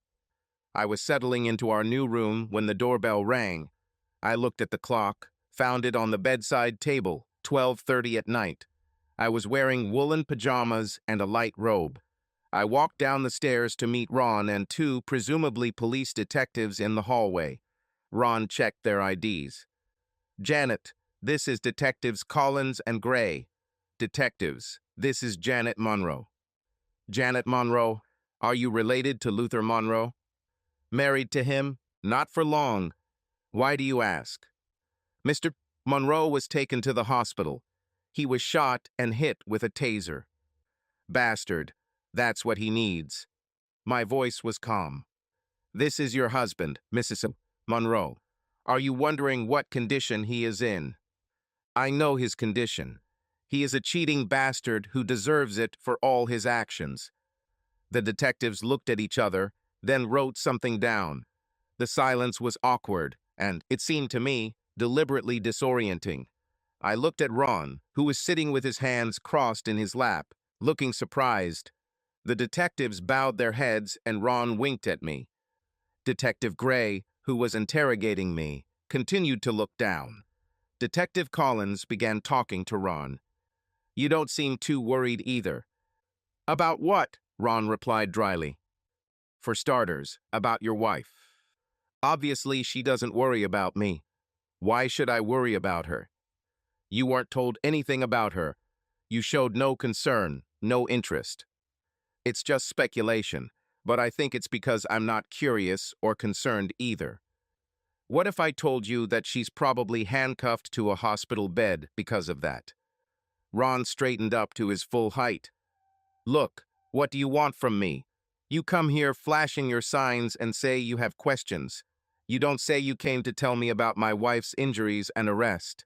I was settling into our new room when the doorbell rang. I looked at the clock, found it on the bedside table, 12:30 at night. I was wearing woolen pajamas and a light robe. I walked down the stairs to meet Ron and two presumably police detectives in the hallway. Ron checked their IDs. Janet, this is Detectives Collins and Gray. Detectives, this is Janet Monroe. Janet Monroe, are you related to Luther Monroe? Married to him? Not for long. Why do you ask? Mr. Monroe was taken to the hospital. He was shot and hit with a taser. Bastard. That's what he needs. My voice was calm. This is your husband, Mrs. Monroe. Are you wondering what condition he is in? I know his condition. He is a cheating bastard who deserves it for all his actions. The detectives looked at each other, then wrote something down. The silence was awkward, and, it seemed to me, deliberately disorienting. I looked at Ron, who was sitting with his hands crossed in his lap, looking surprised. The detectives bowed their heads and Ron winked at me. Detective Gray, who was interrogating me, continued to look down. Detective Collins began talking to Ron. You don't seem too worried either. About what? Ron replied dryly. For starters, about your wife. Obviously, she doesn't worry about me. Why should I worry about her? You weren't told anything about her. You showed no concern, no interest. It's just speculation. but I think it's because I'm not curious or concerned either. What if I told you that she's probably handcuffed to a hospital bed because of that? Ron straightened up to his full height. Look, what do you want from me? You come here flashing your signs and say you have questions. You don't say you came to tell me about my wife's injuries and arrest.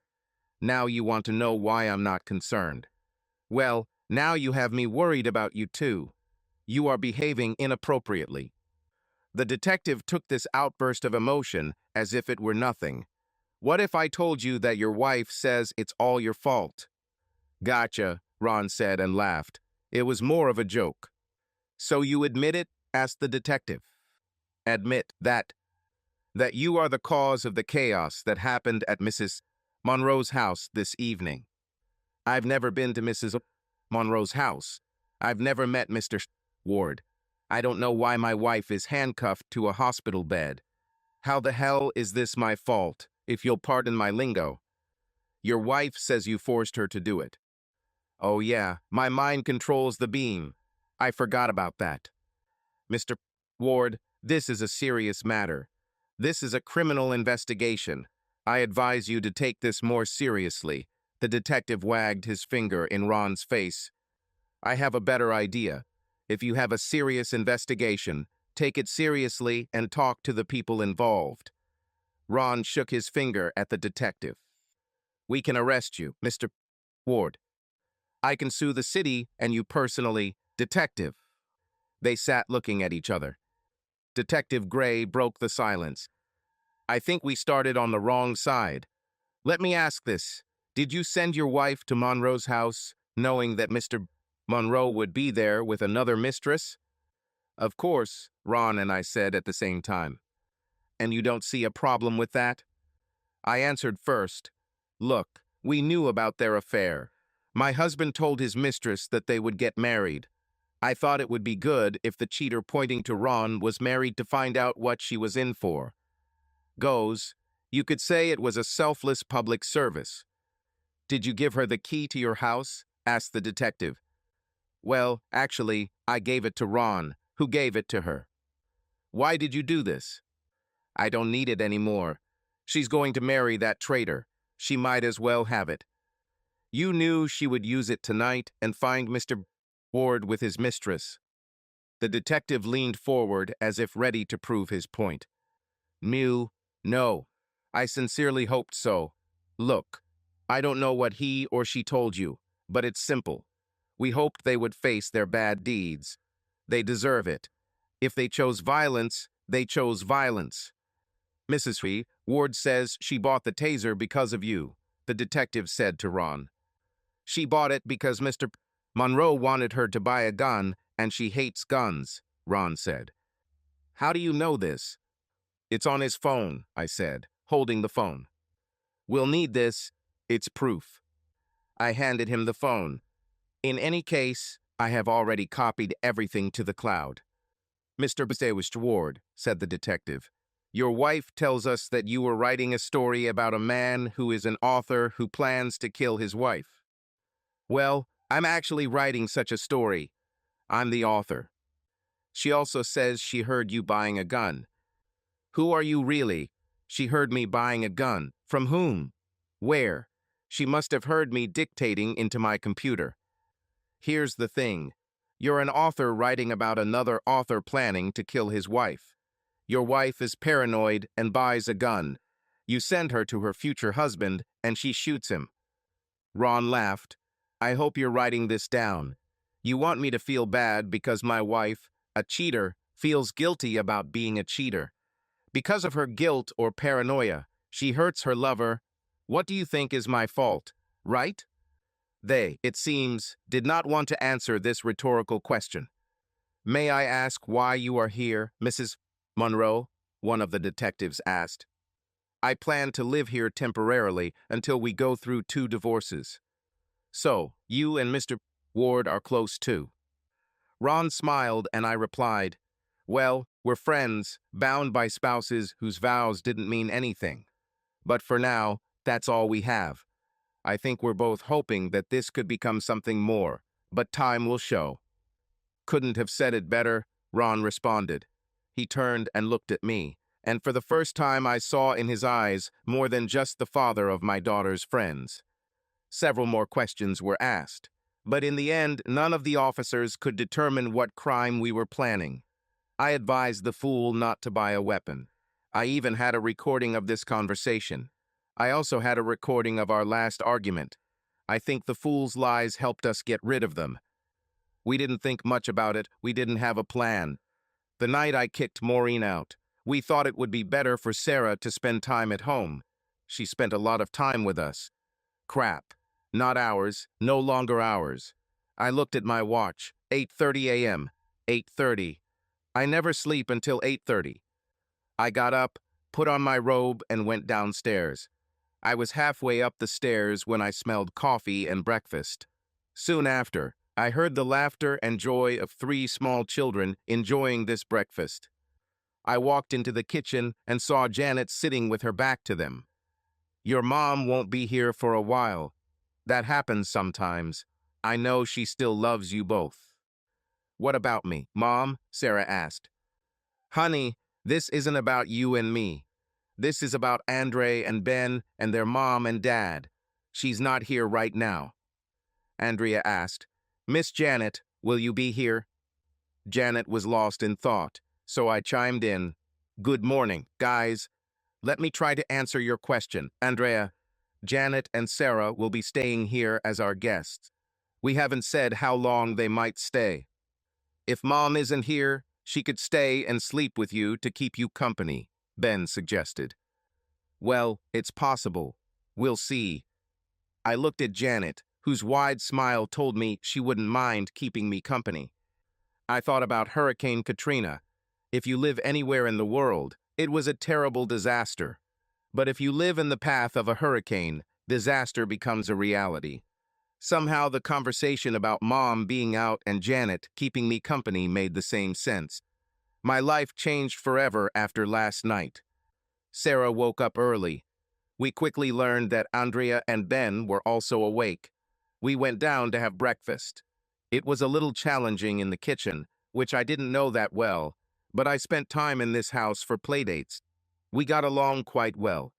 Now you want to know why I'm not concerned. Well, now you have me worried about you too. You are behaving inappropriately. The detective took this outburst of emotion as if it were nothing. What if I told you that your wife says it's all your fault? Gotcha, Ron said and laughed. It was more of a joke. So you admit it? Asked the detective. Admit that you are the cause of the chaos that happened at Mrs. Monroe's house this evening. I've never been to Mrs. Monroe's house. I've never met Mr. Ward. I don't know why my wife is handcuffed to a hospital bed. How the hell is this my fault, if you'll pardon my lingo? Your wife says you forced her to do it. Oh yeah, my mind controls the beam. I forgot about that. Mr. Ward, this is a serious matter. This is a criminal investigation. I advise you to take this more seriously. The detective wagged his finger in Ron's face. I have a better idea. If you have a serious investigation, take it seriously and talk to the people involved. Ron shook his finger at the detective. We can arrest you, Mr. Ward. I can sue the city and you personally, detective. They sat looking at each other. Detective Gray broke the silence. I think we started on the wrong side. Let me ask this. Did you send your wife to Monroe's house, knowing that Mr. Monroe would be there with another mistress? Of course, Ron and I said at the same time. And you don't see a problem with that? I answered first. Look, we knew about their affair. My husband told his mistress that they would get married. I thought it would be good if the cheater pointing to Ron was married to find out what she was in for. Goes, you could say it was a selfless public service. Did you give her the key to your house? Asked the detective. Well, actually, I gave it to Ron, who gave it to her. Why did you do this? I don't need it anymore. She's going to marry that traitor. She might as well have it. You knew she would use it tonight and find Mr. Ward with his mistress. The detective leaned forward as if ready to prove his point. No. I sincerely hoped so. Look, I don't know what he or she told you, but it's simple. We hoped they would face their bad deeds. They deserve it. If they chose violence, they chose violence. Mrs. Ward says she bought the taser because of you, the detective said to Ron. She bought it because Mr. Monroe wanted her to buy a gun, and she hates guns, Ron said. How do you know this? It's on his phone, I said, holding the phone. We'll need this. It's proof. I handed him the phone. In any case, I have already copied everything to the cloud. Mr. Ward, said the detective, your wife tells us that you were writing a story about a man who is an author who plans to kill his wife. Well, I'm actually writing such a story. I'm the author. She also says she heard you buying a gun. Who are you really? She heard me buying a gun. From whom? Where? She must have heard me dictating into my computer. Here's the thing. You're an author writing about another author planning to kill his wife. Your wife is paranoid and buys a gun. You send her to her future husband, and she shoots him. Ron laughed. I hope you're writing this down. You want me to feel bad because my wife, a cheater, feels guilty about being a cheater. Because of her guilt or paranoia, she hurts her lover. What do you think is my fault, right? They, it seems, did not want to answer this rhetorical question. May I ask why you are here, Mrs. Monroe? One of the detectives asked. I plan to live here temporarily until we go through 2 divorces. So, you and Mr. Ward are close too. Ron smiled and I replied, well, we're friends, bound by spouses whose vows didn't mean anything. But for now, that's all we have. I think we're both hoping that this could become something more, but time will show. Couldn't have said it better, Ron responded. He turned and looked at me, and for the first time I saw in his eyes more than just the father of my daughter's friends. Several more questions were asked, but in the end, none of the officers could determine what crime we were planning. I advised the fool not to buy a weapon. I even had a recording of this conversation. I also had a recording of our last argument. I think the fool's lies helped us get rid of them. We didn't think much about it. We didn't have a plan. The night I kicked Maureen out, we thought it would be better for Sarah to spend time at home. She spent a lot of time with us. Crap. Not hours, no longer hours. I looked at my watch. 8:30 a.m. 8:30. I never sleep until 8:30. I got up, put on my robe, and went downstairs. I was halfway up the stairs when I smelled coffee and breakfast. Soon after, I heard the laughter and joy of 3 small children enjoying this breakfast. I walked into the kitchen and saw Janet sitting with her back to them. "Your mom won't be here for a while. That happens sometimes. I know she still loves you both." "What about me, Mom?" Sarah asked. "Honey, this isn't about you and me. This is about Andre and Ben and their mom and dad. She's not here right now." Andrea asked, "Miss Janet, will you be here?" Janet was lost in thought, so I chimed in. "Good morning, guys. Let me try to answer your question, Andrea. Janet and Sarah will be staying here as our guests. We haven't said how long they might stay. If Mom isn't here, she could stay and sleep with you to keep you company," Ben suggested. "Well, it's possible. We'll see." I looked at Janet, whose wide smile told me she wouldn't mind keeping me company. I thought about Hurricane Katrina. If you live anywhere in the world, it was a terrible disaster. But if you live in the path of a hurricane, disaster becomes a reality. Somehow the conversation about Mom being out and Janet keeping me company made the same sense. My life changed forever after last night. Sarah woke up early. We quickly learned that Andrea and Ben were also awake. We went down to have breakfast. It was a little challenging in the kitchen, which I didn't know that well, but I spent time in this house for playdates. We got along quite well.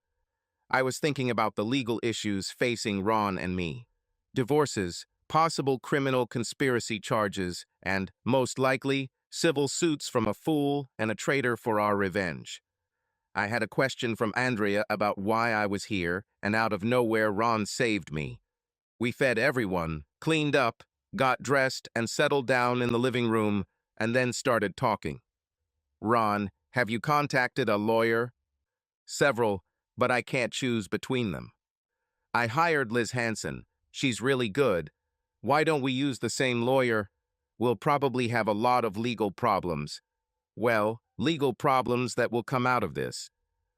I was thinking about the legal issues facing Ron and me. Divorces, possible criminal conspiracy charges, and, most likely, civil suits from a fool and a traitor for our revenge. I had a question from Andrea about why I was here, and out of nowhere Ron saved me. We fed everyone, cleaned up, got dressed, and settled down in the living room, and then started talking. "Ron, have you contacted a lawyer?" "Several, but I can't choose between them." "I hired Liz Hansen. She's really good. Why don't we use the same lawyer? We'll probably have a lot of legal problems." "Well, legal problems that will come out of this.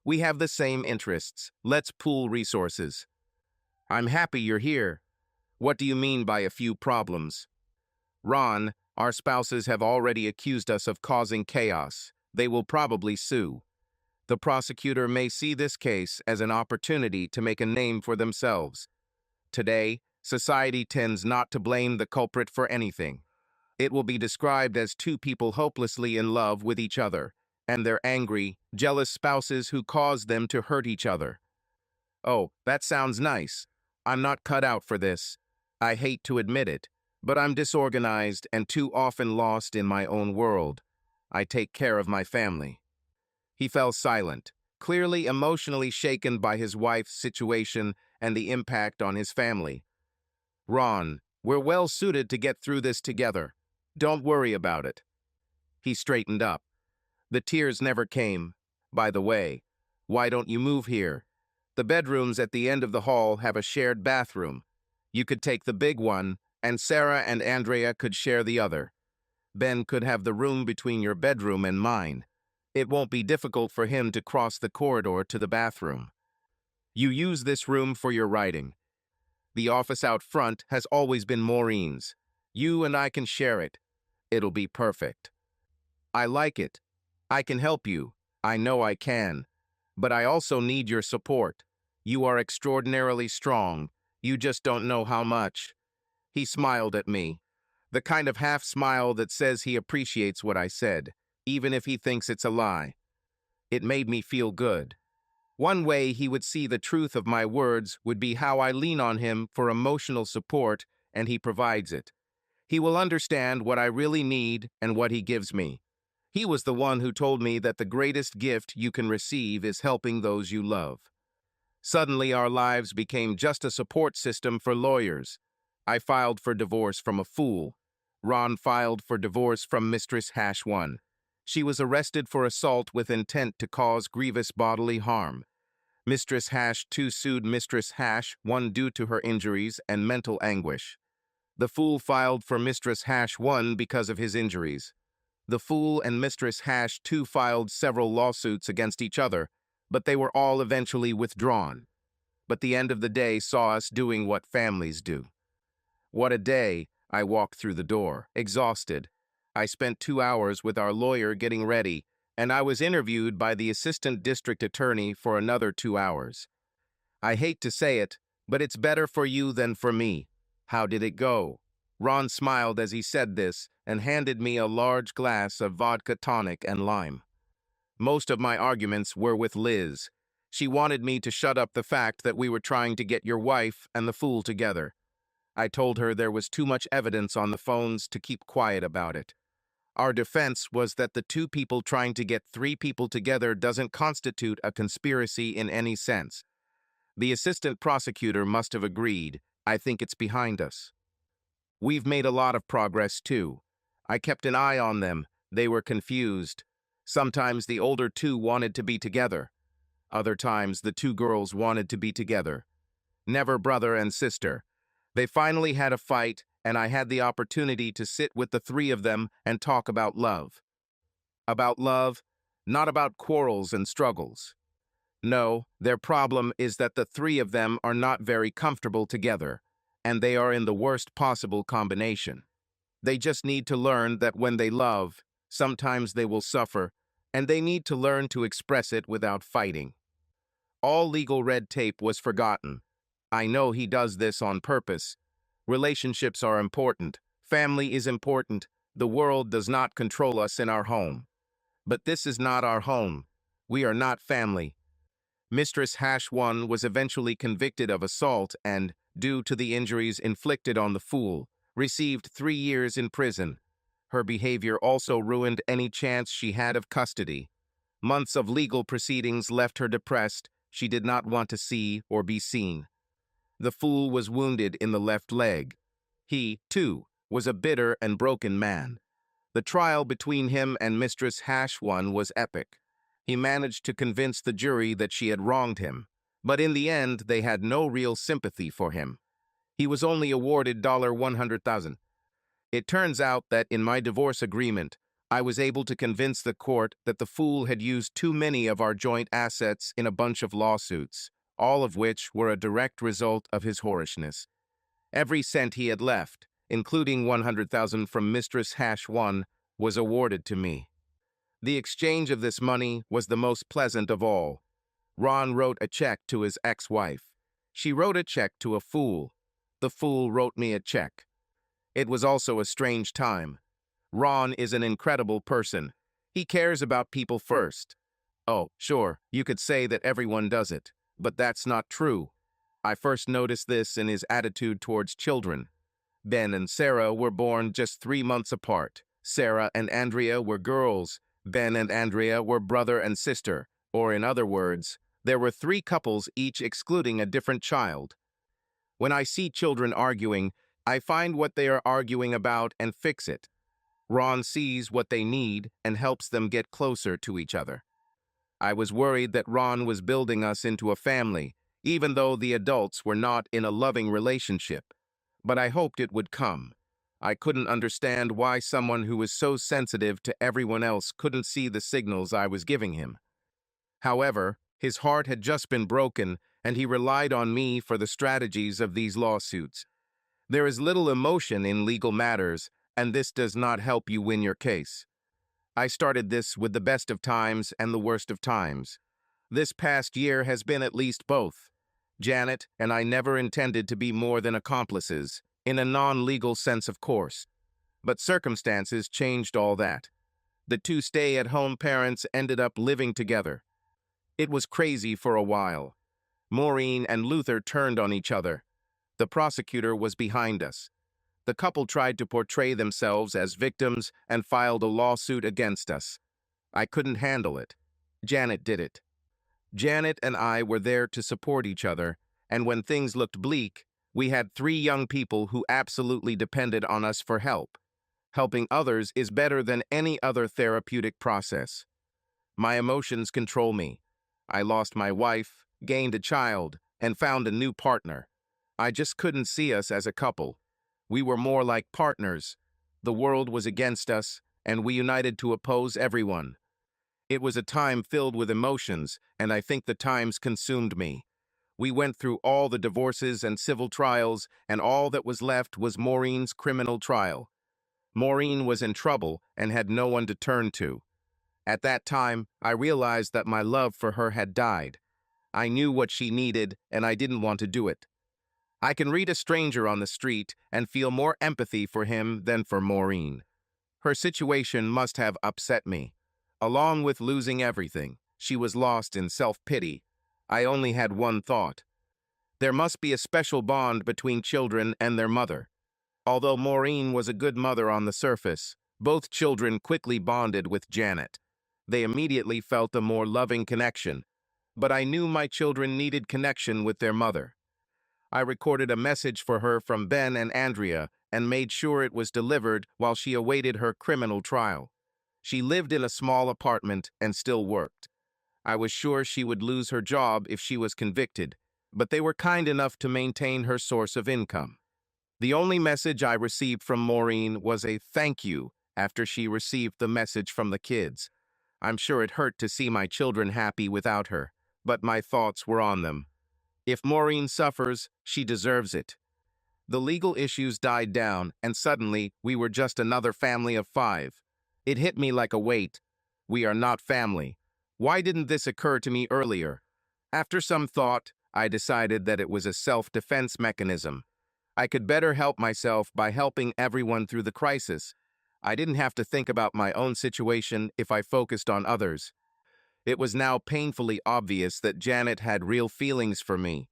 We have the same interests. Let's pool resources." "I'm happy you're here. What do you mean by a few problems?" "Ron, our spouses have already accused us of causing chaos. They will probably sue. The prosecutor may see this case as an opportunity to make a name for themselves. Today, society tends not to blame the culprit for anything. It will be described as 2 people hopelessly in love with each other, and their angry, jealous spouses who cause them to hurt each other. Oh, that sounds nice. I'm not cut out for this. I hate to admit it, but I'm disorganized and too often lost in my own world. I take care of my family." He fell silent, clearly emotionally shaken by his wife's situation and the impact on his family. "Ron, we're well suited to get through this together. Don't worry about it." He straightened up. "The tears never came. By the way, why don't you move here? The bedrooms at the end of the hall have a shared bathroom. You could take the big one, and Sarah and Andrea could share the other. Ben could have the room between your bedroom and mine. It won't be difficult for him to cross the corridor to the bathroom. You use this room for your writing. The office out front has always been Maureen's. You and I can share it. It'll be perfect." "I like it. I can help you. I know I can. But I also need your support. You are extraordinarily strong. You just don't know how much." He smiled at me. The kind of half smile that says he appreciates what I said, even if he thinks it's a lie. It made me feel good. One way he would see the truth of my words would be how I lean on him for emotional support, and he provides it. He will understand what I really need and what he gives me. He was the one who told me that the greatest gift you can receive is helping those you love. Suddenly, our lives became just a support system for lawyers. I filed for divorce from a fool. Ron filed for divorce from Mistress Hash 1. She was arrested for assault with intent to cause grievous bodily harm. Mistress Hash 2 sued Mistress Hash 1 due to her injuries and mental anguish. The fool filed for Mistress Hash 1 because of his injuries. The fool and Mistress Hash 2 filed several lawsuits against each other, but they were all eventually withdrawn. But the end of the day saw us doing what families do. What a day! I walked through the door, exhausted. I spent 2 hours with our lawyer getting ready, and I was interviewed by the assistant district attorney for another 2 hours. I hate to say it, but it's better for you than for me. How did it go? Ron smiled as he said this and handed me a large glass of vodka tonic and lime. Most of my arguments were with Liz. She wanted me to shut up the fact that we were trying to get your wife and the fool together. I told her there was too much evidence on the phones to keep quiet about it. Our defense was that the two people trying to get three people together doesn't constitute a conspiracy in any sense. The assistant prosecutor must have agreed. I think it's behind us. We've made a lot of progress, too. I kept an eye on them. They were confused. Sometimes the older two wanted to be together. Other times the two girls wanted to be together. Never brother and sister. They finally had a fight, and I had the opportunity to sit with the three of them and talk about love. About love, not about quarrels and struggles. No, their problem is that the three of them are not very comfortable together, and they are in the worst possible combination. They just need to learn that when they love, sometimes they will suffer, and they need to learn to express it without fighting. All legal red tape was forgotten. I know he does this on purpose. Relationships are important. Family is important. The world does not control us in our home. But this is not our home. We are not family. Mistress Hash 1 was eventually convicted of assault and, due to the injuries inflicted on the fool, received 3 years in prison. Her behavior also ruined any chance she had of custody. Months of legal proceedings left her depressed. She did not want to see or be seen. The fool was wounded in the left leg. He, too, was a bitter and broken man. The trial between him and Mistress Hash 1 was epic. He managed to convince the jury that she had wronged him, but in the end they had no real sympathy for him. He was only awarded $100,000. It turns out that in my divorce agreement, I was able to convince the court that the fool had used too many of our joint assets in a bunch of lawsuits, all of which were a direct result of his whorishness. Every cent he had left, including $100,000 from Mistress Hash 1, was awarded to me. The exchange of this money was the most pleasant of all. Ron wrote a check to his ex-wife. She wrote a check to a fool. The fool wrote me a check. It was also a strange time. Ron is an incredible person. He cares about people first. Oh, sure, you could say that everyone does it, but that's not true. I first noticed this in his attitude towards children. Ben and Sarah were born just 3 months apart. Sarah and Andrea were girls. Ben and Andrea were brother and sister, or in other words, there were 3 couples each excluding a different child. When I see children arguing, I find what they are arguing about and fix it. Ron sees what they need and helps them get closer to each other. I was worried that Ron was building us into a family, even though the adults were not in a loving relationship. But I hoped it would come. I couldn't understand why someone who was so sensitive to everyone else couldn't see the signals I was giving him. However, his heart had just been broken, and he relied on me for the strategies of these lawsuits. There is little emotion in legal matters, and this does not help you win your case. I started this with the best of times and the worst of times. This past year has been at least both. Janet and I never intended to be more than accomplices, in a non-legal sense, of course. But circumstances changed all that. The two stay-at-home parents ended up living together. It was crazy for a while. Maureen and Luther turned on each other. The prosecutor was behind us. The couple tried to portray themselves as victims and filed a lawsuit against us. I couldn't handle it. Janet did it. Janet and I were there to support each other, and when things looked bleak, we had 3 young people who absolutely depended on us for help. Helping others is better than any other therapeutic process. My emotions control me. I lost my wife, gained a child, and found a new partner. I just couldn't see us as a couple. We were more like partners. The world was against us, and we united to oppose everyone. It was a time filled with emotions, and I think the times consumed me. We went through all the divorces and civil trials, and all that was left was Maureen's criminal trial. Maureen was in trouble and had no one to turn to. At that time, I realized that my love for her had died. I knew what she needed, and I didn't want to do it. I can read a stranger on the street and feel more empathy for him than for Maureen. Her situation must have upset me. Along with losing everything, she was lost in self-pity. I only had one thought. There must be a special bond between children and their mother. Although Maureen was a good mother on the surface, both children quickly bonded with Janet. They immediately felt a more loving connection. But I knew my children needed connection with their mother. I recorded a message for her from Ben and Andrea and made sure it was delivered while she awaited her criminal trial. She lived in a small apartment and still worked. I was sure she would lose her job if she was convicted, but they were kind enough to maintain her source of income. The only message I received from Maureen was a thank you after she received the message from the kids. I'm sure it hurt to see my children happy without her, but my thoughts were on them. If Maureen suffers, she deserves it. The legal issues died down, and suddenly we were just another family of 5. It hit me like a weight. We are not family. Why didn't this occur to me earlier? After some thought, I decided that it was a self-defense mechanism. I could better help myself by helping everyone through the crisis. I didn't have to think about my own situation if I focused on others. It was now painfully obvious that Janet had real feelings for me.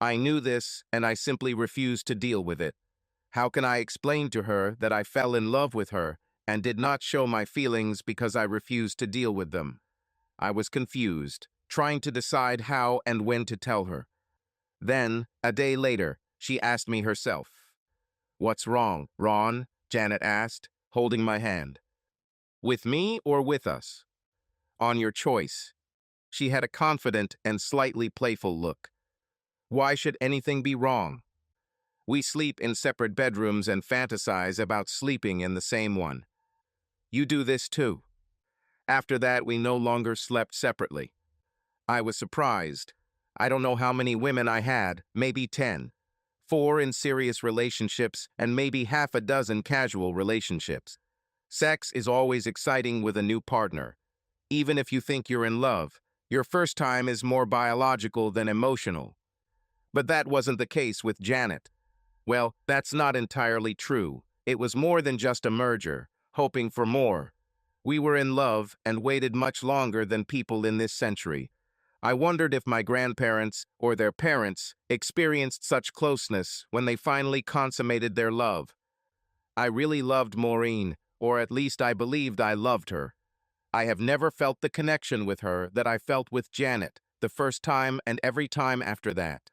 I knew this, and I simply refused to deal with it. How can I explain to her that I fell in love with her and did not show my feelings because I refused to deal with them? I was confused, trying to decide how and when to tell her. Then, a day later, she asked me herself. "What's wrong, Ron?" Janet asked, holding my hand. "With me or with us?" "On your choice." She had a confident and slightly playful look. "Why should anything be wrong? We sleep in separate bedrooms and fantasize about sleeping in the same one. You do this too." After that, we no longer slept separately. I was surprised. I don't know how many women I had, maybe 10. 4 in serious relationships and maybe half a dozen casual relationships. Sex is always exciting with a new partner. Even if you think you're in love, your first time is more biological than emotional. But that wasn't the case with Janet. Well, that's not entirely true. It was more than just a merger, hoping for more. We were in love and waited much longer than people in this century. I wondered if my grandparents or their parents experienced such closeness when they finally consummated their love. I really loved Maureen, or at least I believed I loved her. I have never felt the connection with her that I felt with Janet, the first time and every time after that.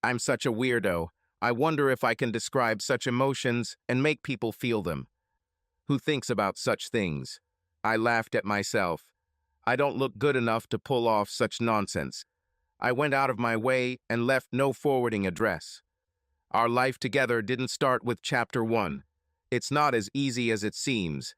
I'm such a weirdo. I wonder if I can describe such emotions and make people feel them. Who thinks about such things? I laughed at myself. I don't look good enough to pull off such nonsense. I went out of my way and left no forwarding address. Our life together didn't start with chapter 1. It's not as easy as it seems.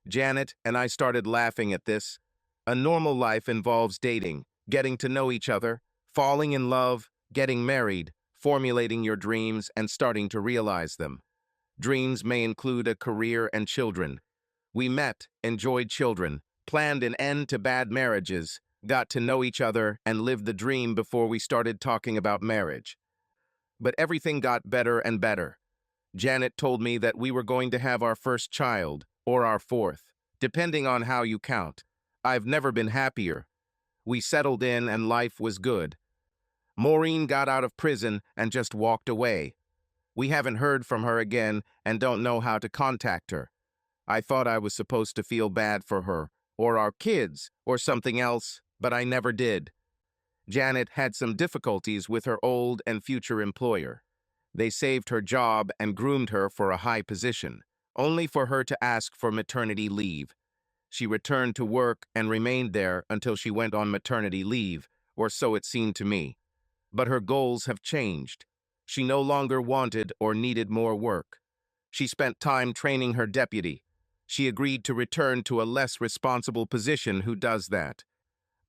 Janet and I started laughing at this. A normal life involves dating, getting to know each other, falling in love, getting married, formulating your dreams, and starting to realize them. Dreams may include a career and children. We met, enjoyed children, planned an end to bad marriages, got to know each other, and lived the dream before we started talking about marriage. But everything got better and better. Janet told me that we were going to have our first child, or our fourth, depending on how you count. I've never been happier. We settled in and life was good. Maureen got out of prison and just walked away. We haven't heard from her again and don't know how to contact her. I thought I was supposed to feel bad for her, or our kids, or something else, but I never did. Janet had some difficulties with her old and future employer. They saved her job and groomed her for a high position, only for her to ask for maternity leave. She returned to work and remained there until she went on maternity leave, or so it seemed to me. But her goals have changed. She no longer wanted or needed more work. She spent time training her deputy. She agreed to return to a less responsible position who does that.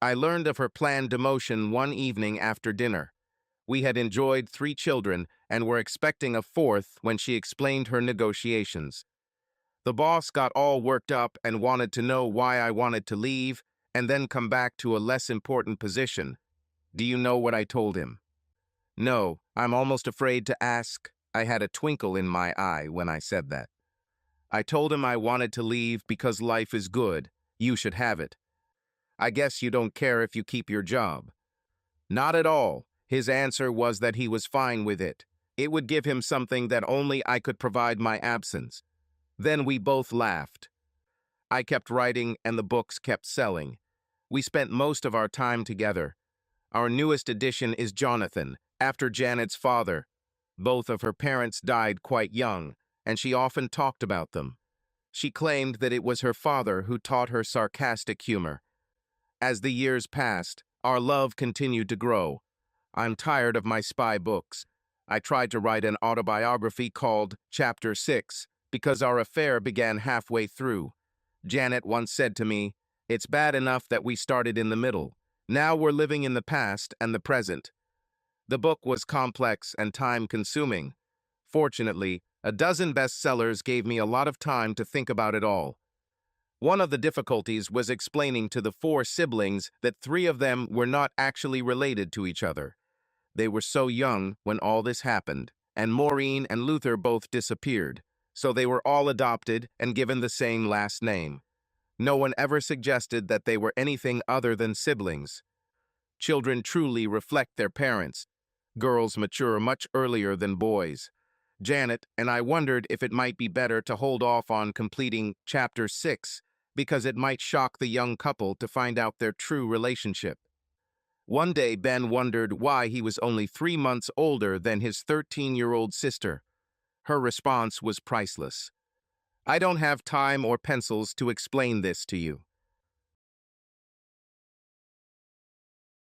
I learned of her planned demotion one evening after dinner. We had enjoyed 3 children and were expecting a fourth when she explained her negotiations. The boss got all worked up and wanted to know why I wanted to leave and then come back to a less important position. Do you know what I told him? No, I'm almost afraid to ask. I had a twinkle in my eye when I said that. I told him I wanted to leave because life is good. You should have it. I guess you don't care if you keep your job. Not at all. His answer was that he was fine with it. It would give him something that only I could provide my absence. Then we both laughed. I kept writing and the books kept selling. We spent most of our time together. Our newest addition is Jonathan, after Janet's father. Both of her parents died quite young, and she often talked about them. She claimed that it was her father who taught her sarcastic humor. As the years passed, our love continued to grow. I'm tired of my spy books. I tried to write an autobiography called Chapter 6 because our affair began halfway through. Janet once said to me, "It's bad enough that we started in the middle. Now we're living in the past and the present." The book was complex and time-consuming. Fortunately, a dozen bestsellers gave me a lot of time to think about it all. One of the difficulties was explaining to the 4 siblings that 3 of them were not actually related to each other. They were so young when all this happened, and Maureen and Luther both disappeared, so they were all adopted and given the same last name. No one ever suggested that they were anything other than siblings. Children truly reflect their parents. Girls mature much earlier than boys. Janet and I wondered if it might be better to hold off on completing Chapter 6 because it might shock the young couple to find out their true relationship. One day, Ben wondered why he was only 3 months older than his 13-year-old sister. Her response was priceless. I don't have time or pencils to explain this to you.